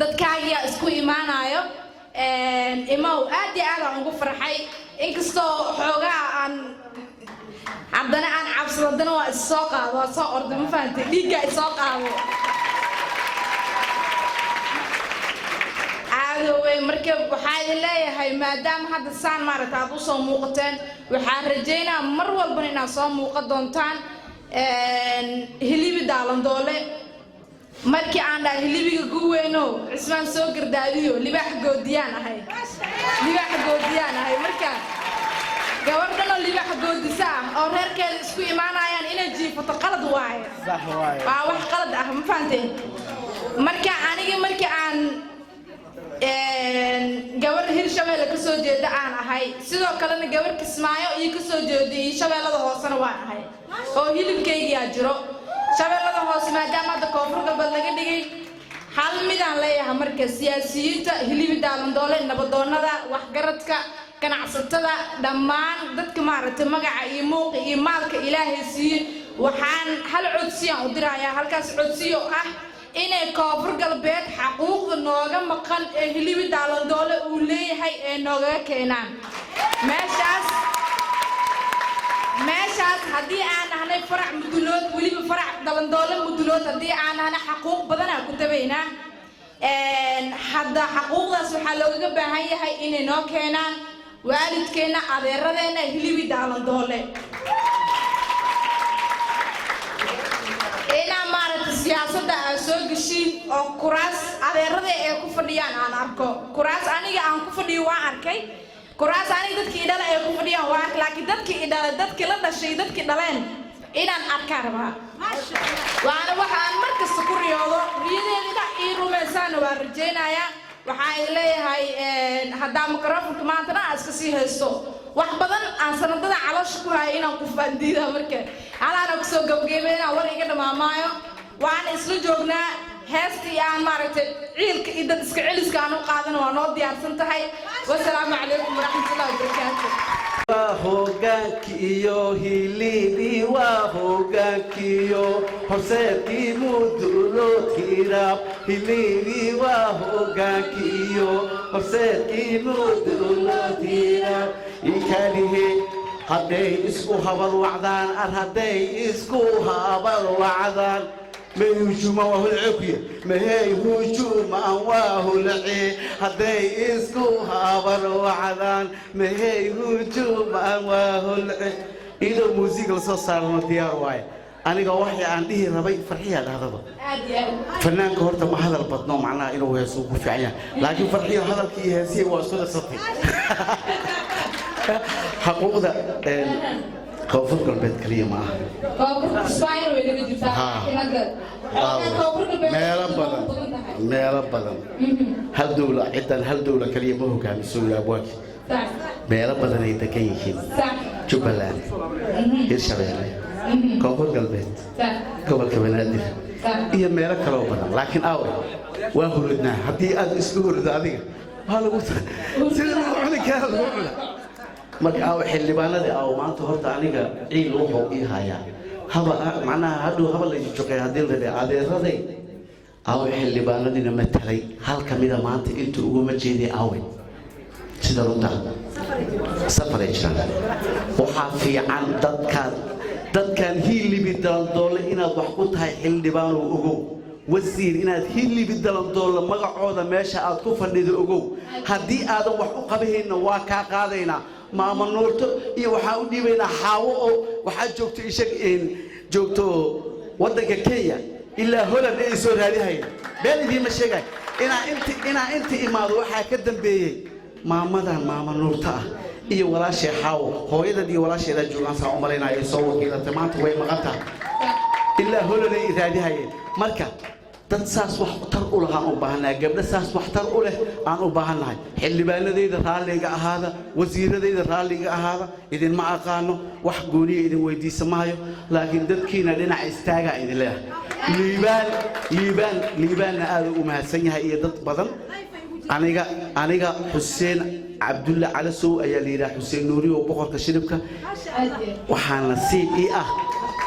dadkaagiya isku imaanayo imaw aad iyo aad aan ugu farxay inkastoo xoogaa aan haddana aan cabsadana waa is soo qaado waa soo ordo ma fahantay dhiigga is soo qaado caadowey marka waxaa idin leeyahay maadaama hadda saan maaragta aad u soo muuqateen waxaan rajaynaa mar walbana inaad soo muuqan doontaan Hilibi Dalandoole markii aan dhahay Hilibiga guweyno Cismaan soo gardaadiyo libaax goodiyaan ahay marka gabadhan oo libaax goodisa oo reerkeeda isku imaanayaan inay jiifato qalad waaye sax waaye waa wax qalad ah ma fahanteen marka aniga markii aan gabar Hirshabeelle ka soo jeeda aan ahay sidoo kalena gabar Kismaayo iyo ka soo jeeday Shabeellada hoosena waan ahay oo hilibkayga jiro Shabeellada hoos maadaama hadda koonfur galbeed laga dhigay hal mid aan leeyahay marka siyaasiyiinta Hilibi Dalandoole nabadoonnada waxgaradka ganacsatada dhammaan dadka maaragtay magaca iyo muuqa iyo maalka Ilaahay siiyay waxaan hal codsiyan u dirayaa halkaas codsiyo ah inay koonfur galbeed xaquuqda nooga maqan ee Hilibi Dalandoole uu leeyahay ee nooga keenaan meeshaas haddii aan ahnay farac mudulood weliba farac Dalandoole mudulood haddii aan ahnay xaquuq badan aan ku tabaynaa hadda xaquuqdaas waxaa looga baahan yahay inay noo keenaan waalidkeena adeeradeena Hilibi Dalandoole inaan maaragta siyaasadda aan soo gashin oo kuraas adeerada ee ku fadhiyaan aan arko kuraas aniga aan ku fadhiyo waan arkay kuraas aniga dadkii idhala ee ku fadhiyaan waan arkay laakiin dadkii idhala dadkii la dhashay dadkii dhaleen inaan arkaan rabaa waana waxaan markasta ku riyoodo riyadeeda ii rumaysaana waan rajaynayaa waxaan leeyahay haddaa mikrofonka maantana aan iska sii haysto wax badan aan sanadada caloosha ku hayo inaan ku faandiida marka halaana ku soo gabagabeynaa war iga dhamaamaayo waan isla joognaa heestii aan maaragtay ciilka iyo dad iska celiska aan u qaadana waa noo diyaarsan tahay wasalaamu calaykum waraxmatullahi wabarakaatu hoggaankiyo Hilibi waa hoggaankiyo horseedkii mudulood hiraab Hilibi waa hoggaankiyo horseedkii mudulood hiraab ikalihi hadday isku habal wacdaan hadday isku habal wacdaan ما هجوم وهالعكية ما هي هجوم وهالعي هدي إسكوها بروعدان ما هي هجوم وهالعي إذا موسيقى لصار ديار واي أنا جواحي عندي ربي فرحية هذا فنان كهرت ما هذا البطن معناه إنه يسوق في عيان لكن فرحية هذا الكي هسي وأسود سطحي حقوق ذا كوفر قلبت كلية معه كوفر سباير وين بيجي ميلا بدن هل دولة كلية مو كان يسوي أبواك ميلا بدن يتكيين جبلان هيرشبيلة كوفر قلبت كوفر كبنادر هي ميلا كلو بدن لكن أول وهولدنا حتى أد إسلوه هذه هلا قلت سيدنا عليك هذا marka aw xildhibaanada aw maanta horta aniga ciil wuxuu ii hayaa haba macnaha haduu haba la joogay hadii la adeeraday aw xildhibaanadina matalay hal kamida maanta inta ugu ma jeeday aaway sida runta safaray jiraan waxa fiican dadkan Hilibi Dalandoole inaad wax ku tahay xildhibaan oo ugu wasiir inaad hilibi dalandoolo magacooda meesha aad ku fadhido ogow haddii aadan wax u qabahayna waa kaa qaadaynaa maama nuurto iyo waxaan u dhiibaynaa xaawo oo waxaa joogto joogto waddanka Kenya ilaa Holland ay soo raadihayeen been idiima sheegay inaa inta imaado waxaa ka dambeeyay maamadan maama nuurta ah iyo walaashay xaawo hooyadad iyo walaasheeda joogaan saa u malaynaya soo wakiilatay maanta way maqantaa ilaa Holland ay raadihayeen marka dad saas wax tar u lahaan u baahanahay gabdha saas wax tar u leh aan u baahanahay xildhibaanadeyda raaliga ahaada wasiiradeyda raaliga ahaada idin ma aqaano wax gooniya idin weydiisamaayo laakiin dadkiina dhinac istaaga idin leeyahay liibaan aad u mahadsan yahay iyo dad badan aniga Xuseen Cabdulla Calasow ayaa leeyahay Xuseen Nuuri oo boqorka shiribka waxaan nasiib ii ah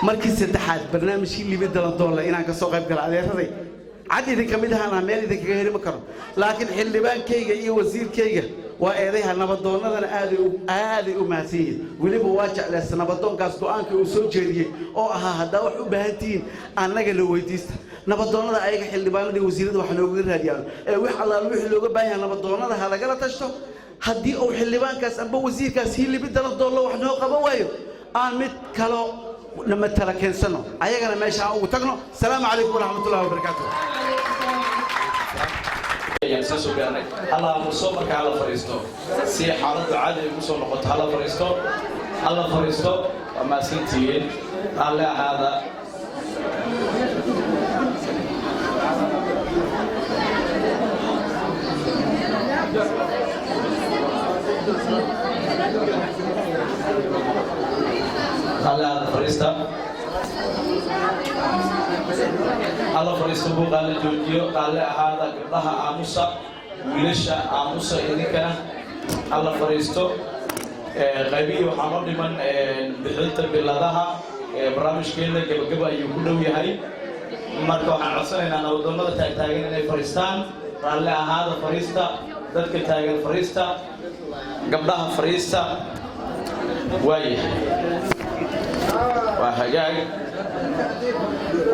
markii saddexaad barnaamijkii liibid dalandoole inaan ka soo qayb galo adeeraday cad idin kamid ahaan meel idin kaga heli ma karo laakiin xildhibaankayga iyo wasiirkayga waa eedaha nabadoonnadana aad u mahadsan yihiin weliba waa jeclaysa nabadoonkaas go'aanka uu soo jeediyey oo ahaa haddaa wax u baahan tihiin annaga la weydiista nabadoonnada ayaga xildhibaanadii wasiirada wax nooga raadiyaan wax allaal wixii looga baahan yahay nabadoonnada ha lagala tashto haddii uu xildhibaankaas amba wasiirkaas hilibid dalandoolo wax noo qaban waayo aan mid kalo لما تركين سنة أيقنا ماشي أو تقنو السلام عليكم ورحمة الله وبركاته. ينسسوا بأنك الله مصوبك على فريستو سي حالة عادة يقصوا نقط على فريستو الله فريستو وما سنتين على هذا على فريستا على فريستا بو قال جوجيو قال هذا قبلها عاموسا ويلشا عاموسا إذا على فريستو غبي وحمد من بحلت بلادها برامج كنا جب يكونوا يهاي مركو عصرنا أنا ودنا تاجين فريستان قال هذا فريستا ذلك تاجين فريستا قبلها فريستا واي وهجاي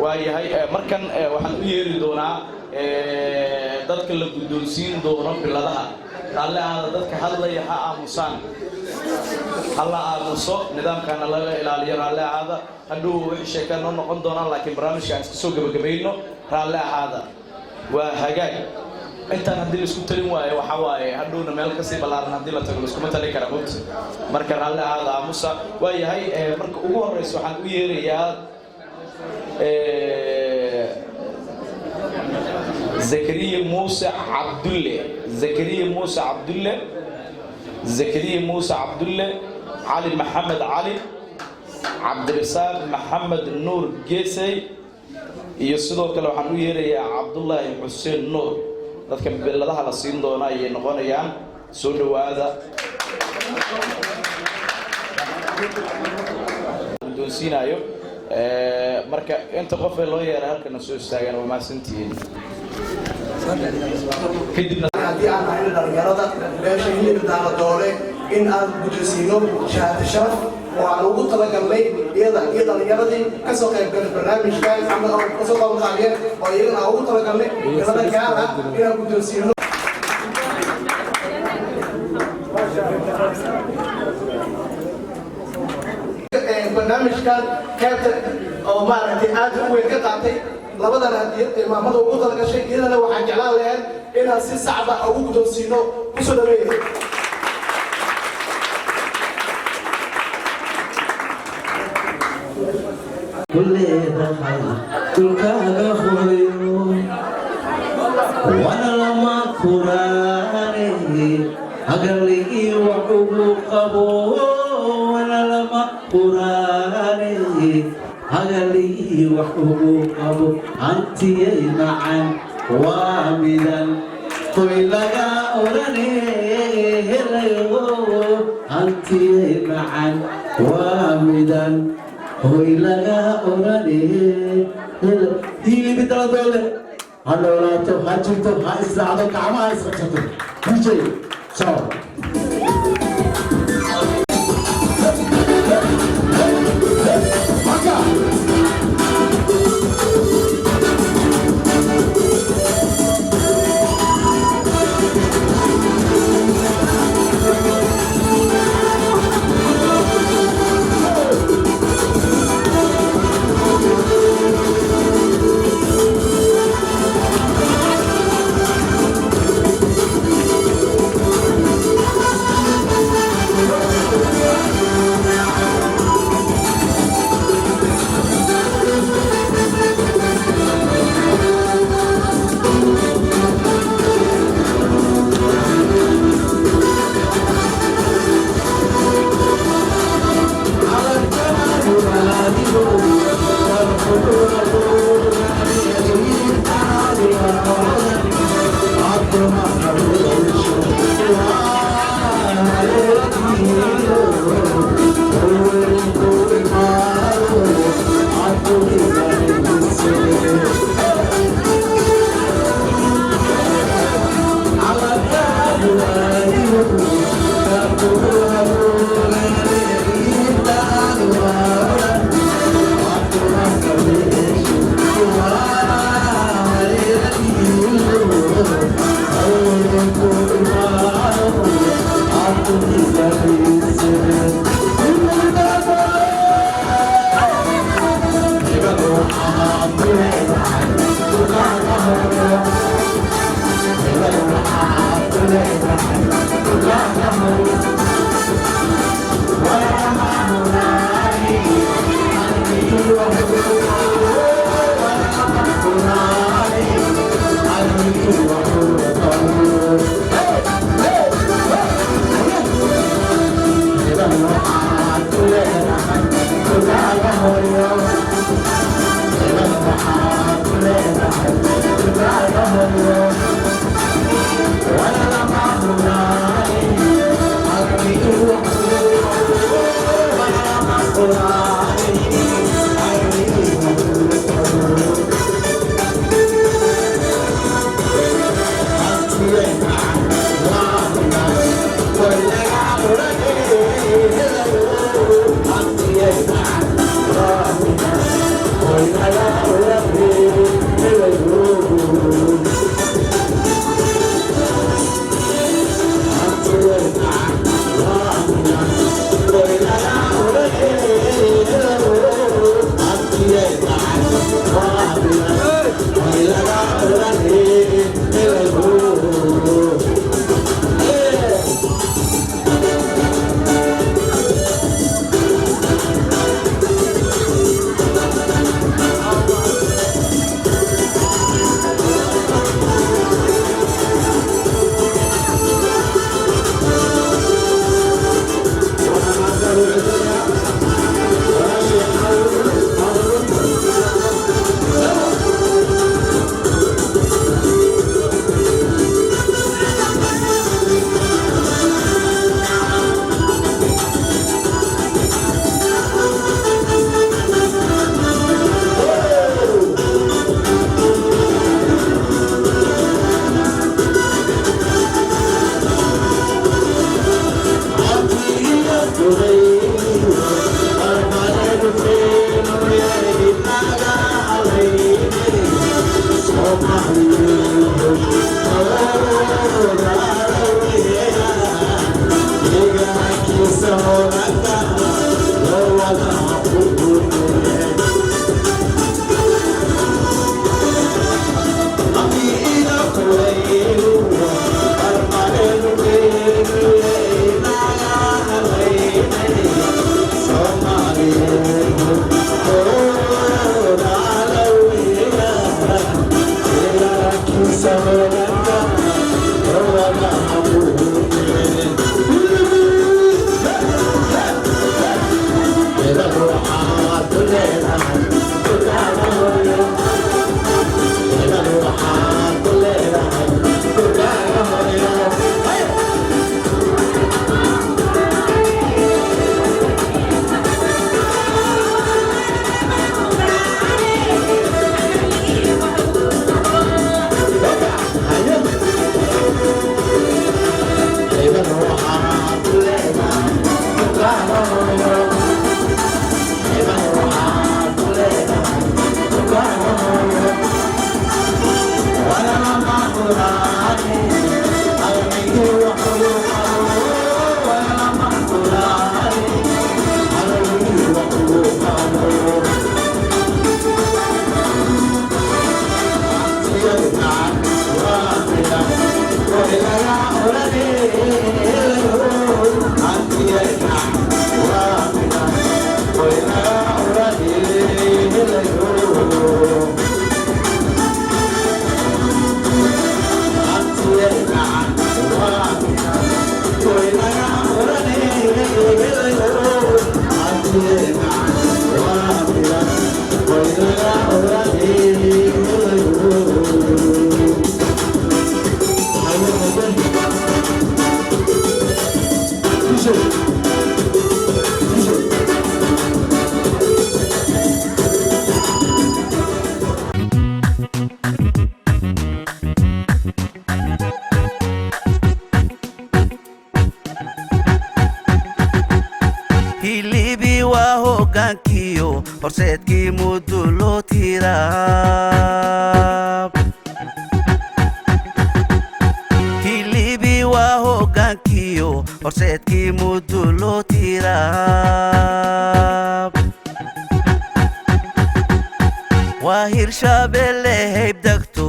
وهي مركن وحن يري دونا dadka la guddoonsiin doono biladaha alle aad dadka hadlaya ha aamusan alla aamuso nidaamkana la ilaaliyo alle aad haduu wixii sheekan noqon doona laakiin barnaamijka iska soo gabagabayno alle aad waa hagaag intaan hadii isku talin waayo waxa waaye hadhuuna meel ka sii balaaran hadii la tago isku talin kara hubta marka alle aad aamusa waa yahay marka ugu horeyso waxaan u yeerayaa زكريا موسى عبد الله زكريا موسى عبد الله علي محمد علي عبد الرزاق محمد نور جيسي يسدو كلا waxaan u yeerayaa Cabdullah Hussein Noor dadka biladaha la siin doona ay noqonayaan soo dhawaada doonsiinayo marka inta qof loo yeeray halkan soo istaagan waa maasantiin kadibna haddii aan ahayn dhalinyarada meesha hilib daaladoole in aan guddoonsiino shahaado sharaf oo aan ugu talagalnay iyada iyo dhalinyaradii ka soo qayb galay barnaamijkan ama ka soo qayb qaadeen oo iyagana aan ugu talagalnay gabadha gaar ah inaan guddoonsiino barnaamijkan qaybta oo maaragtay aad u weyn ka qaatay labadan hadiyad ee maamada ugu talagashay iyadana waxaan jeclaan lahayn inaan si sacba ugu guddoonsiino kusoo dhaweeyo وانا لما قراني اقلي وحبو قبو وانا لما قراني هذلي وحبو أبو أنتي معا وامدا قل لك أولاني هلو أنتي معا وامدا قل لك أولاني هلو هي بدل دولة هلو لا تهاجمتو هاي الساعة كعما هاي سكتتو بيجي شاو hilibi waa hoggaankiyo horseedkii muddo loo tiraa hilibi waa hoggaankiyo horseedkii muduloo tiraab waa hirshabeelle hayb degto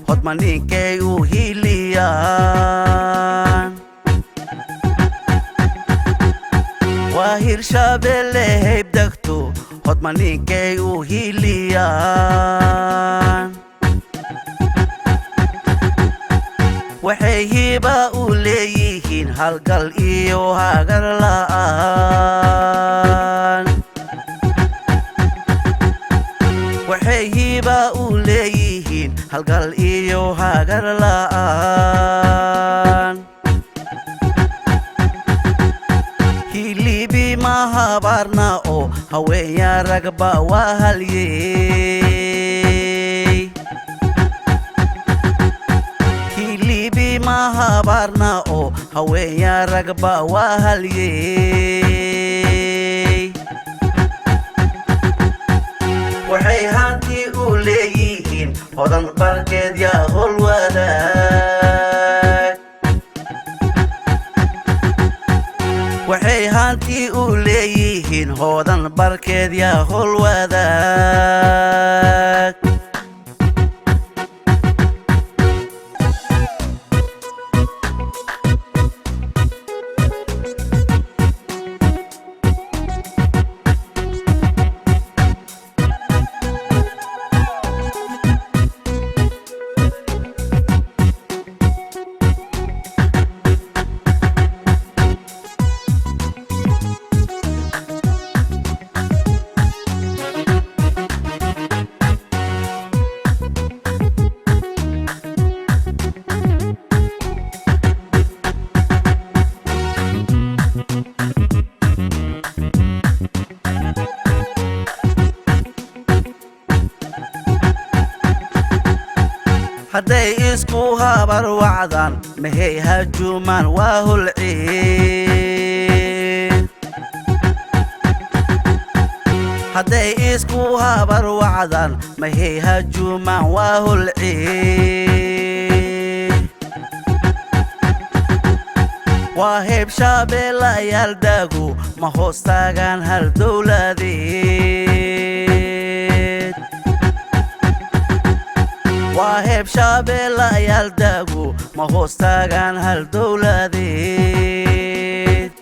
hodma ninkay u hiliyaan waa hirshabeelle hayb degto hodma ninkay u hiliyaan waxay hiba u leeyihiin halgal iyo hagar la'aan waxay hiba u leeyihiin halgal iyo hagar la'aan hilibi mahabarna oo haweenya ragba waa halyey hilibi mahabarna oo haweenya ragba waa halyey waxay hanti u leeyihiin hodan barkeed yaa hol wadaag waxay hanti u leeyihiin hodan barkeed yaa hol wadaag hadday isku habar wacdaan mahey hajuumaan waa hulciin hadday isku habar wacdaan mahey hajuumaan waa hulciin waa heeb shabeellayaal daagu ma hoos taagaan hal dowladeed waa heeb shabeellayaal daagu ma hoos taagaan hal dowladeed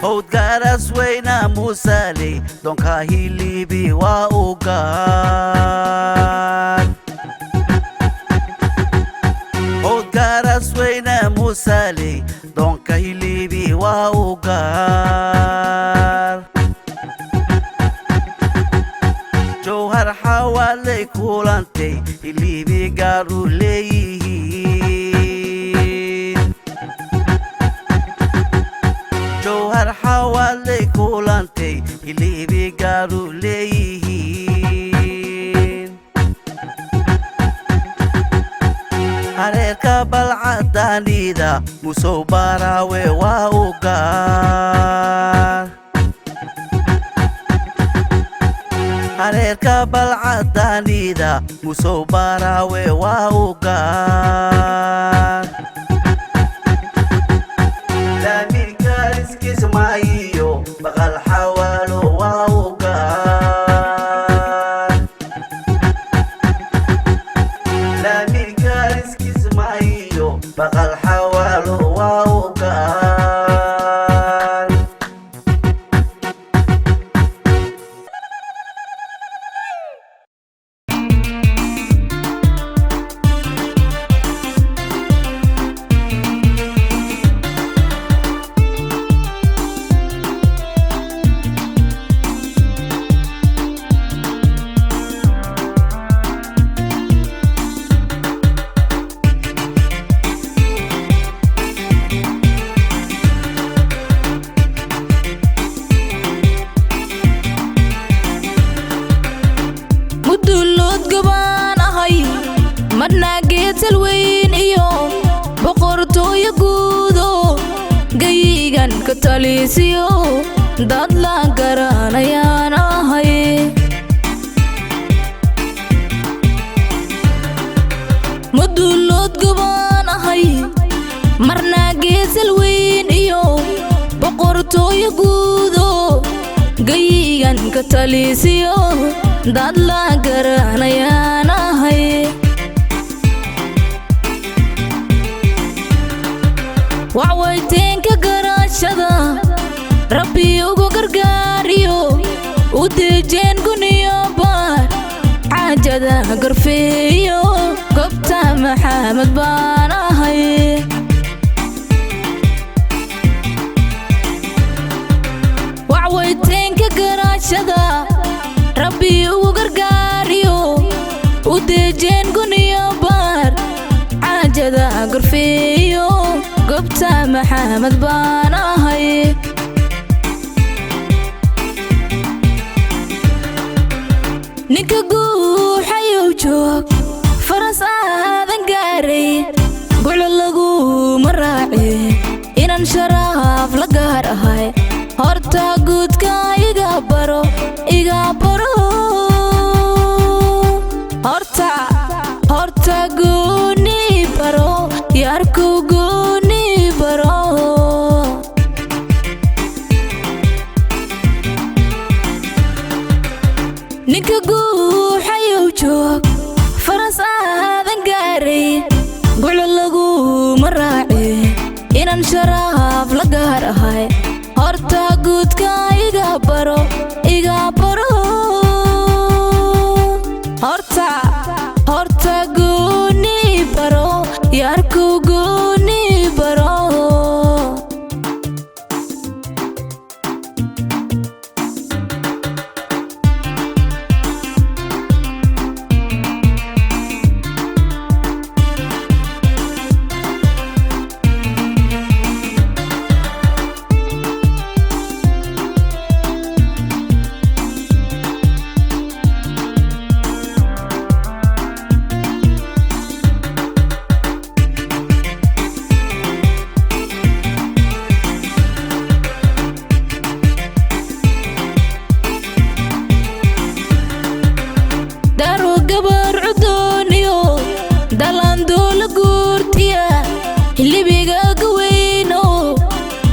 howdgaaras weyna muusaaley doonkaa hilibi waa u gaar howdgaaras weyna muusaaley doonka hilibi waa u gaar jowhar xawaalay kulantay hilibi gaar u leeyihiin jowhar xawaalay kulantay hilibi gaar u leeyihiin hareerka balcadaanida musow baraawe waa u gaar hareerka balcadaanida musow baraawe waa u gaar laamirka iskismaayiyo baqal xawaalo waa u gaar laamirka iskismaayiyo baqal xawaalo waa u gaar kataliisiyo dad la garanayaan ahay maduulood gabaan ahay ka talisiyo dad la garanayaan ahay wacwayteenka garaashada rabbi ugu gargaariyo u dejeen guniyo baar xaajada garfeeyo gobta maxamed baan ahay wacwayteenka garaashada rabbi ugu gargaariyo u dejeen guniyo baar xaajada garfeeyo gobta maxamed baan ahay ninka guuxayuu joog faras aadan gaaray guclo laguma raaci inaan sharaaf la gaar ahay horta guudka iga baro horta gooni baro yaarku gooni baro ninka guuxayuu joog faras aadan gaaray guclo laguma raaci inaan sharaaf la gaar ahay horta guudka iga baro horta gooni baro yaarku gooni baro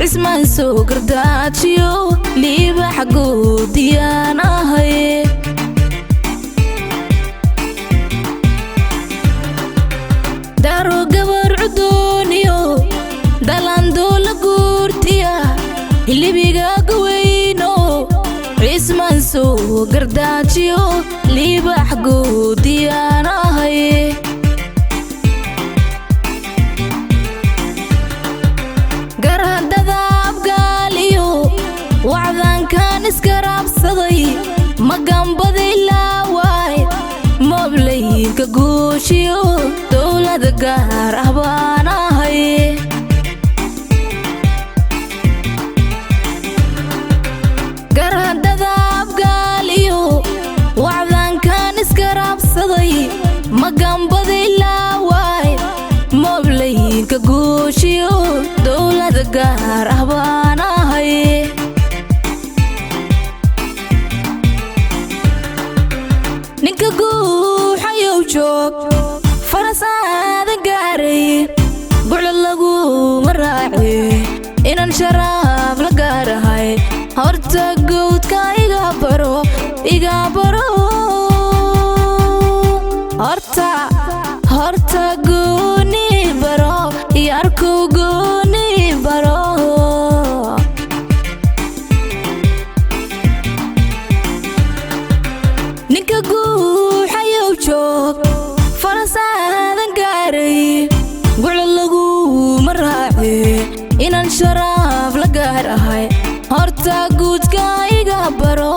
ismaan soo gardaajiyo liibax guudiyaan ahay daro gabar cudooniyo dalandoola guurtiya libiga gaweyno ismaan soo gardaajiyo liibax guudiyaan ahay wacdankan iskaraabsaday magambadii laawaay moblayinka guushiyo dowlada gaar ah baan ahay garhadada abgaaliyo wacdankan iskaraabsaday magambadii laawaay moblayinka guushiyo dowlada gaar ah baan ahay ninka guuxayuu joog faras aadan gaaray guclo laguma raaci inaan sharaaf la gaar ahay horta gowdka iga baro horta gooni baro yaarku gooni baro ninka guuxayuu joog faras aadan gaaray guclo laguma raaci inaan sharaaf la gaar ahay horta guudka iga baro